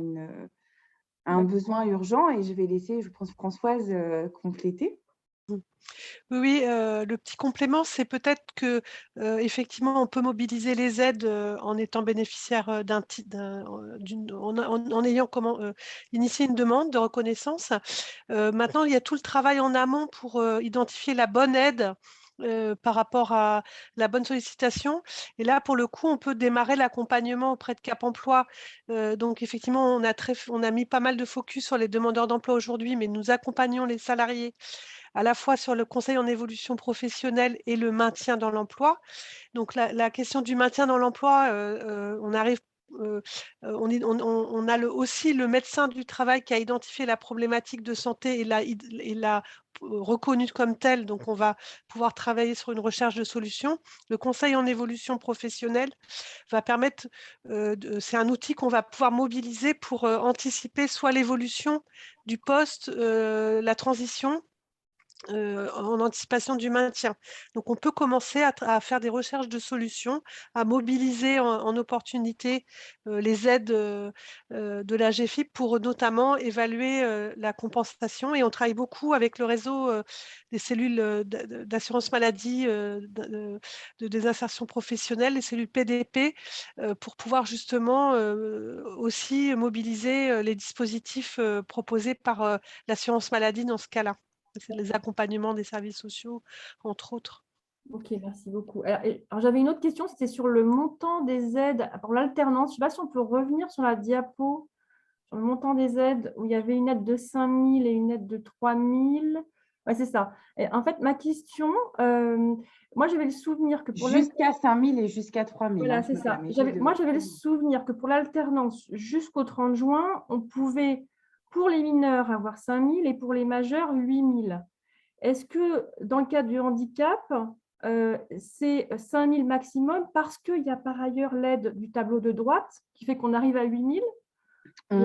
un besoin urgent, et je vais laisser, je pense, Françoise compléter. Oui, le petit complément, c'est peut-être que effectivement, on peut mobiliser les aides en étant bénéficiaire d'un titre, en ayant initié une demande de reconnaissance. Maintenant, il y a tout le travail en amont pour identifier la bonne aide. Par rapport à la bonne sollicitation. Et là, pour le coup, on peut démarrer l'accompagnement auprès de Cap Emploi. Donc, effectivement, on a mis pas mal de focus sur les demandeurs d'emploi aujourd'hui, mais nous accompagnons les salariés à la fois sur le conseil en évolution professionnelle et le maintien dans l'emploi. Donc, la question du maintien dans l'emploi, on arrive. On a aussi le médecin du travail qui a identifié la problématique de santé et l'a reconnue comme telle. Donc, on va pouvoir travailler sur une recherche de solutions. Le conseil en évolution professionnelle va permettre, c'est un outil qu'on va pouvoir mobiliser pour anticiper soit l'évolution du poste, la transition, en anticipation du maintien. Donc, on peut commencer à faire des recherches de solutions, à mobiliser en opportunité les aides de la GFIP pour notamment évaluer la compensation. Et on travaille beaucoup avec le réseau des cellules d'assurance maladie, de désinsertion professionnelle, les cellules PDP, pour pouvoir justement aussi mobiliser les dispositifs proposés par l'assurance maladie dans ce cas-là. C'est les accompagnements des services sociaux, entre autres. Ok, merci beaucoup. Alors, j'avais une autre question, c'était sur le montant des aides pour l'alternance. Je ne sais pas si on peut revenir sur la diapo, sur le montant des aides, où il y avait une aide de 5 000 et une aide de 3 000. Oui, c'est ça. Et en fait, ma question, moi, j'avais le souvenir que pour jusqu'à 5 000 et jusqu'à 3 000. Voilà, c'est ça. Moi, j'avais le souvenir que pour l'alternance, jusqu'au 30 juin, on pouvait, pour les mineurs, avoir 5 000 et pour les majeurs, 8 000. Est-ce que dans le cadre du handicap, c'est 5 000 maximum parce qu'il y a par ailleurs l'aide du tableau de droite qui fait qu'on arrive à 8 000? On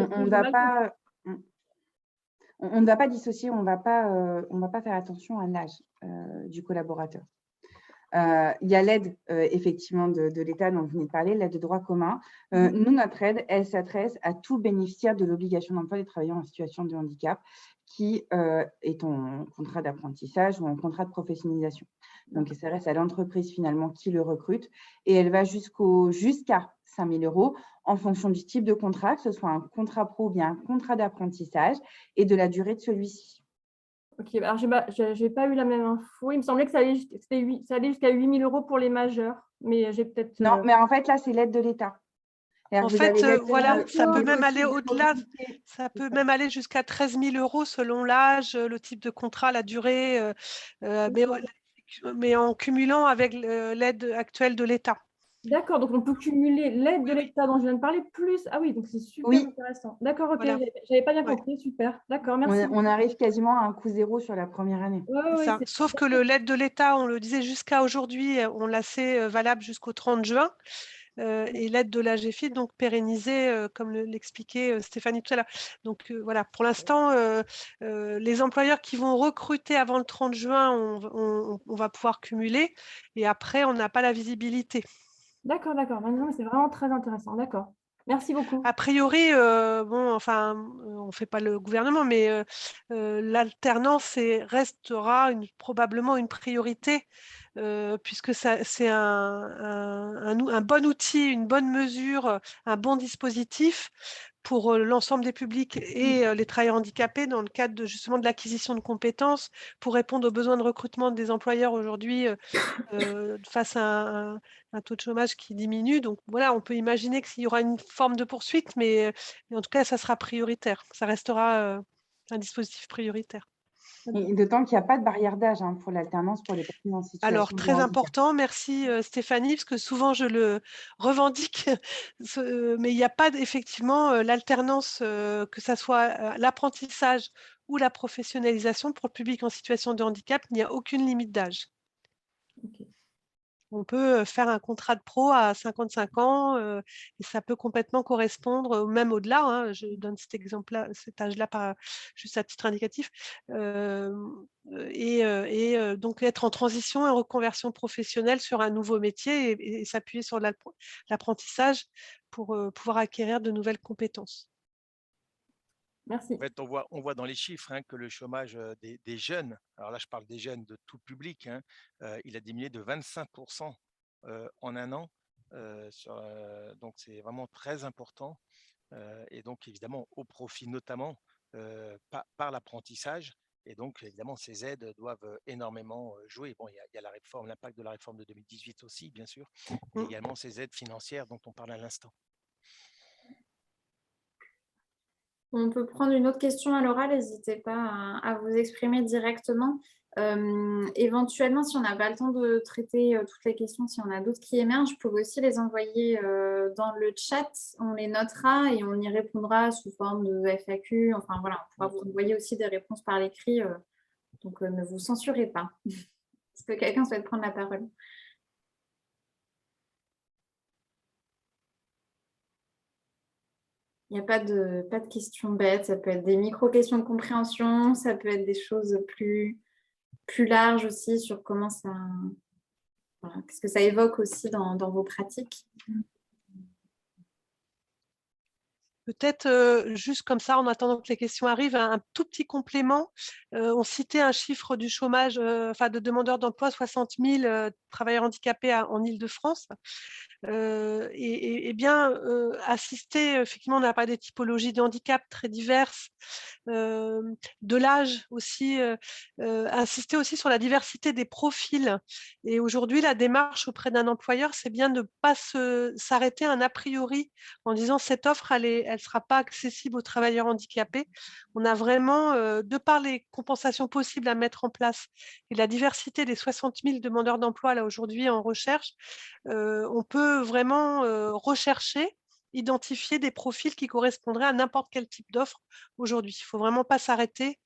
ne va pas dissocier, on ne va pas faire attention à l'âge du collaborateur. Il y a l'aide effectivement de l'État dont vous venez de parler, l'aide de droit commun. Nous, notre aide, elle s'adresse à tout bénéficiaire de l'obligation d'emploi des travailleurs en situation de handicap qui est en contrat d'apprentissage ou en contrat de professionnalisation. Donc, elle s'adresse à l'entreprise finalement qui le recrute, et elle va jusqu'à 5 000 € en fonction du type de contrat, que ce soit un contrat pro ou bien un contrat d'apprentissage, et de la durée de celui-ci. Ok, alors je n'ai pas eu la même info. Il me semblait que ça allait jusqu'à 8 000 € pour les majeurs, mais j'ai peut-être… Non, mais en fait, là, c'est l'aide de l'État. En fait, voilà, ça peut même aller au-delà, ça peut même aller jusqu'à 13 000 € selon l'âge, le type de contrat, la durée, mais en cumulant avec l'aide actuelle de l'État. D'accord, donc on peut cumuler l'aide de l'État dont je viens de parler, plus… Ah oui, donc c'est super intéressant. D'accord, ok, voilà. Je n'avais pas bien compris, super. D'accord, merci. On arrive quasiment à un coût zéro sur la première année. Sauf que l'aide de l'État, on le disait jusqu'à aujourd'hui, on l'a fait valable jusqu'au 30 juin. Et l'aide de la GFIP, donc pérennisée, comme l'expliquait Stéphanie tout à l'heure. Donc voilà, pour l'instant, les employeurs qui vont recruter avant le 30 juin, on va pouvoir cumuler, et après, on n'a pas la visibilité. D'accord, maintenant, c'est vraiment très intéressant, d'accord. Merci beaucoup. A priori, bon, enfin, on ne fait pas le gouvernement, mais l'alternance restera probablement une priorité, puisque c'est un bon outil, une bonne mesure, un bon dispositif pour l'ensemble des publics et les travailleurs handicapés dans le cadre justement de l'acquisition de compétences pour répondre aux besoins de recrutement des employeurs aujourd'hui face à un taux de chômage qui diminue. Donc voilà, on peut imaginer qu'il y aura une forme de poursuite, mais en tout cas, ça sera prioritaire. Ça restera un dispositif prioritaire. D'autant qu'il n'y a pas de barrière d'âge pour l'alternance pour les personnes en situation Alors, très important, merci Stéphanie, parce que souvent je le revendique, mais il n'y a pas effectivement l'alternance, que ce soit l'apprentissage ou la professionnalisation pour le public en situation de handicap, il n'y a aucune limite d'âge. Okay. On peut faire un contrat de pro à 55 ans et ça peut complètement correspondre, même au-delà, hein, je donne cet exemple-là, cet âge-là juste à titre indicatif, donc être en transition et reconversion professionnelle sur un nouveau métier et s'appuyer sur l'apprentissage pour pouvoir acquérir de nouvelles compétences. Merci. En fait, on voit dans les chiffres hein, que le chômage des jeunes, alors là je parle des jeunes de tout public, hein, il a diminué de 25% en un an. Donc c'est vraiment très important. Et donc évidemment au profit notamment par l'apprentissage. Et donc évidemment ces aides doivent énormément jouer. Bon, il y a la réforme, l'impact de la réforme de 2018 aussi, bien sûr, mais également ces aides financières dont on parle à l'instant. On peut prendre une autre question à l'oral, n'hésitez pas à vous exprimer directement. Éventuellement, si on n'a pas le temps de traiter toutes les questions, si on a d'autres qui émergent, vous pouvez aussi les envoyer dans le chat, on les notera et on y répondra sous forme de FAQ. Enfin voilà, on pourra vous envoyer aussi des réponses par l'écrit, donc ne vous censurez pas. Est-ce que quelqu'un souhaite prendre la parole ? Il n'y a pas de questions bêtes, ça peut être des micro-questions de compréhension, ça peut être des choses plus larges aussi sur comment ça... Voilà, qu'est-ce que ça évoque aussi dans vos pratiques. Peut-être juste comme ça, en attendant que les questions arrivent, un tout petit complément. On citait un chiffre du chômage, de demandeurs d'emploi, 60 000 travailleurs handicapés en Île-de-France. Et bien assister, effectivement, on a parlé des typologies de handicap très diverses, de l'âge aussi, insister aussi sur la diversité des profils. Et aujourd'hui, la démarche auprès d'un employeur, c'est bien de ne pas s'arrêter un a priori en disant cette offre, elle sera pas accessible aux travailleurs handicapés. On a vraiment, de par les compensations possibles à mettre en place et la diversité des 60 000 demandeurs d'emploi là aujourd'hui en recherche, on peut vraiment rechercher, identifier des profils qui correspondraient à n'importe quel type d'offre aujourd'hui. Il ne faut vraiment pas s'arrêter.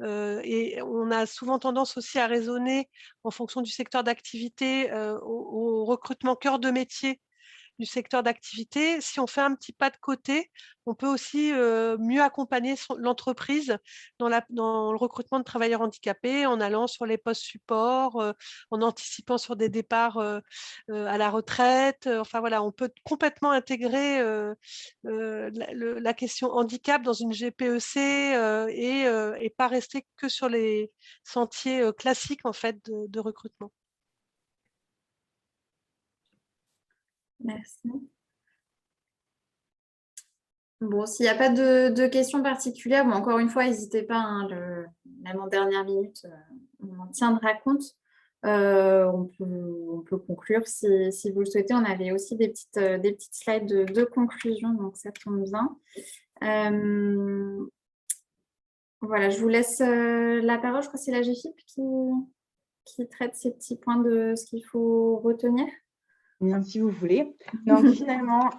Et on a souvent tendance aussi à raisonner en fonction du secteur d'activité, au recrutement cœur de métier du secteur d'activité. Si on fait un petit pas de côté, on peut aussi mieux accompagner l'entreprise dans le recrutement de travailleurs handicapés en allant sur les postes support, en anticipant sur des départs à la retraite. Enfin voilà, on peut complètement intégrer la question handicap dans une GPEC et pas rester que sur les sentiers classiques en fait de recrutement. Merci. Bon, s'il n'y a pas de questions particulières, encore une fois, n'hésitez pas, hein, même en dernière minute, on en tiendra compte. On peut conclure si vous le souhaitez. On avait aussi des petites slides de conclusion, donc ça tombe bien. Voilà, je vous laisse la parole. Je crois que c'est la GFIP qui traite ces petits points de ce qu'il faut retenir. Bien, si vous voulez. Donc, finalement,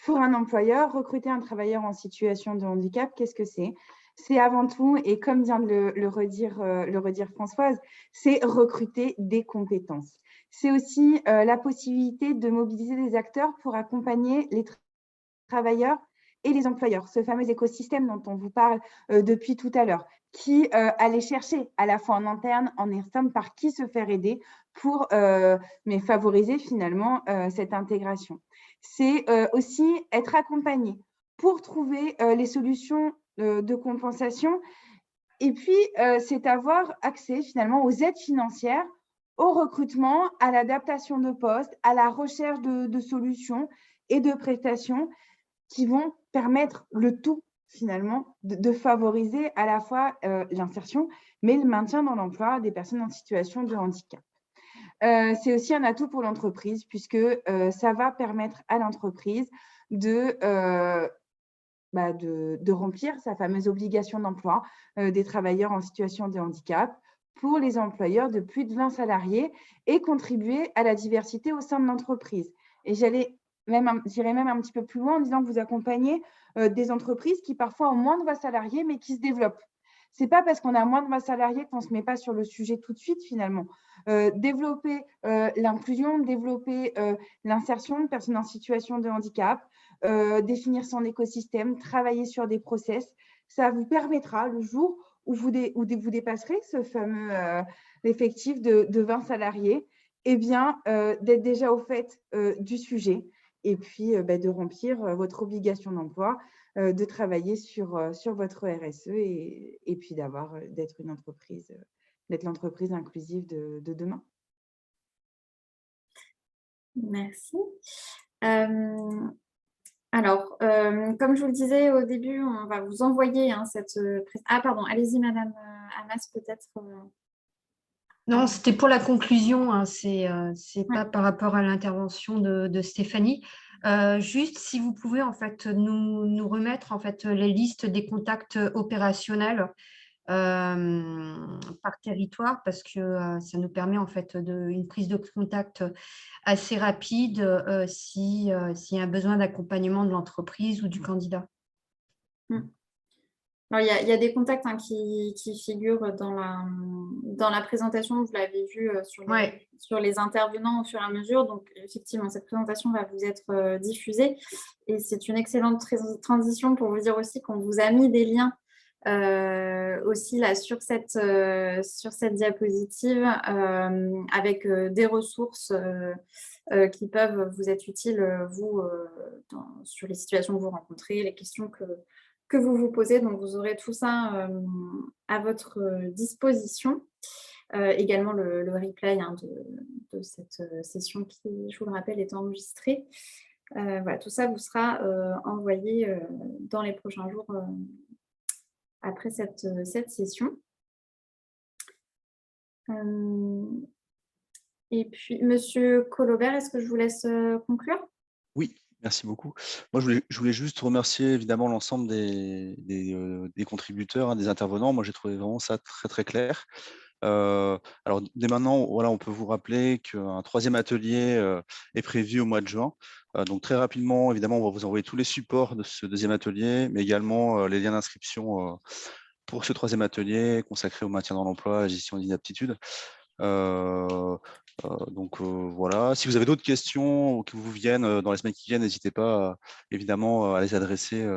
pour un employeur, recruter un travailleur en situation de handicap, qu'est-ce que c'est ? C'est avant tout, et comme vient de le redire Françoise, c'est recruter des compétences. C'est aussi la possibilité de mobiliser des acteurs pour accompagner les travailleurs et les employeurs, ce fameux écosystème dont on vous parle depuis tout à l'heure, qui allait chercher à la fois en interne, en externe, par qui se faire aider pour favoriser finalement cette intégration. C'est aussi être accompagné pour trouver les solutions de compensation et puis c'est avoir accès finalement aux aides financières, au recrutement, à l'adaptation de postes, à la recherche de solutions et de prestations qui vont permettre le tout finalement de favoriser à la fois l'insertion, mais le maintien dans l'emploi des personnes en situation de handicap. C'est aussi un atout pour l'entreprise puisque ça va permettre à l'entreprise de remplir sa fameuse obligation d'emploi des travailleurs en situation de handicap pour les employeurs de plus de 20 salariés et contribuer à la diversité au sein de l'entreprise. Et j'irai même un petit peu plus loin en disant que vous accompagnez des entreprises qui parfois ont moins de 20 salariés mais qui se développent. C'est pas parce qu'on a moins de 20 salariés qu'on ne se met pas sur le sujet tout de suite finalement. Développer l'inclusion, développer l'insertion de personnes en situation de handicap, définir son écosystème, travailler sur des process, ça vous permettra le jour où vous dépasserez ce fameux effectif de 20 salariés, eh bien, d'être déjà au fait du sujet et puis de remplir votre obligation d'emploi, de travailler sur votre RSE et puis d'être une entreprise, d'être l'entreprise inclusive de demain. Merci. Alors, comme je vous le disais au début, on va vous envoyer cette... Ah, pardon, allez-y, Madame Amas, peut-être. Non, c'était pour la conclusion, hein, c'est pas par rapport à l'intervention de Stéphanie. Juste si vous pouvez en fait nous remettre en fait les listes des contacts opérationnels par territoire, parce que ça nous permet en fait une prise de contact assez rapide s'il y a un besoin d'accompagnement de l'entreprise ou du candidat. Alors, il y a des contacts qui figurent dans la présentation, vous l'avez vu sur les intervenants au fur et à mesure. Donc, effectivement, cette présentation va vous être diffusée. Et c'est une excellente transition pour vous dire aussi qu'on vous a mis des liens aussi là sur cette diapositive avec des ressources qui peuvent vous être utiles, vous, sur les situations que vous rencontrez, les questions que vous vous posez. Donc, vous aurez tout ça à votre disposition. Également, le replay de cette session qui, je vous le rappelle, est enregistrée. Voilà, tout ça vous sera envoyé dans les prochains jours après cette session. Et puis, Monsieur Collobert, est-ce que je vous laisse conclure? Oui. Merci beaucoup. Moi, je voulais juste remercier évidemment l'ensemble des contributeurs, des intervenants. Moi, j'ai trouvé vraiment ça très, très clair. Alors, dès maintenant, voilà, on peut vous rappeler qu'un troisième atelier est prévu au mois de juin. Donc, très rapidement, évidemment, on va vous envoyer tous les supports de ce deuxième atelier, mais également les liens d'inscription pour ce troisième atelier consacré au maintien dans l'emploi, à la gestion d'inaptitude. Donc voilà, si vous avez d'autres questions qui vous viennent dans les semaines qui viennent, n'hésitez pas évidemment à les adresser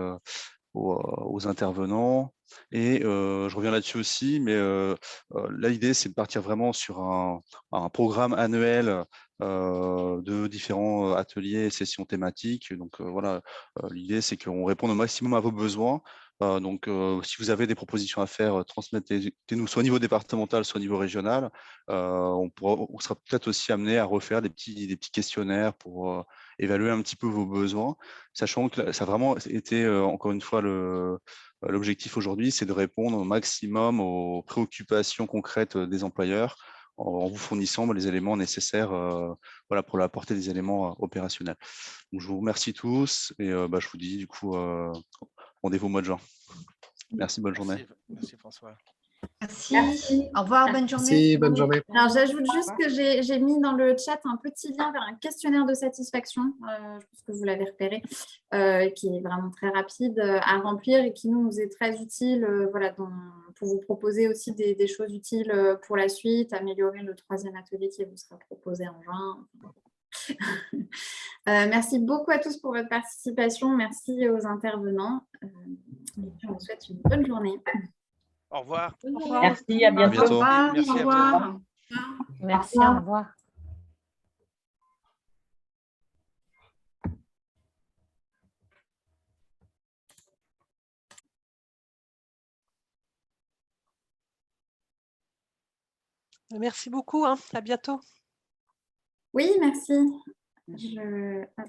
aux intervenants. Et je reviens là-dessus aussi, mais là l'idée c'est de partir vraiment sur un programme annuel de différents ateliers et sessions thématiques. Donc voilà, l'idée c'est qu'on réponde au maximum à vos besoins. Donc, si vous avez des propositions à faire, transmettez-nous soit au niveau départemental, soit au niveau régional. On sera peut-être aussi amené à refaire des petits questionnaires pour évaluer un petit peu vos besoins, sachant que ça a vraiment été, encore une fois, l'objectif aujourd'hui, c'est de répondre au maximum aux préoccupations concrètes des employeurs en vous fournissant les éléments nécessaires voilà, pour apporter des éléments opérationnels. Donc, je vous remercie tous et je vous dis du coup rendez-vous au mois de juin. Merci, bonne journée. Merci François. Merci. Au revoir, bonne journée. Merci, bonne journée. Alors, j'ajoute juste que j'ai mis dans le chat un petit lien vers un questionnaire de satisfaction, je pense que vous l'avez repéré, qui est vraiment très rapide à remplir et qui nous est très utile voilà, pour vous proposer aussi des choses utiles pour la suite, améliorer le troisième atelier qui vous sera proposé en juin. Merci beaucoup à tous pour votre participation. Merci aux intervenants. Et puis on vous souhaite une bonne journée. Au revoir. Au revoir. Merci, à bientôt. À bientôt. Au revoir. Merci Au à vous. revoir. Merci, au revoir. Merci beaucoup, hein. À bientôt. Oui, merci.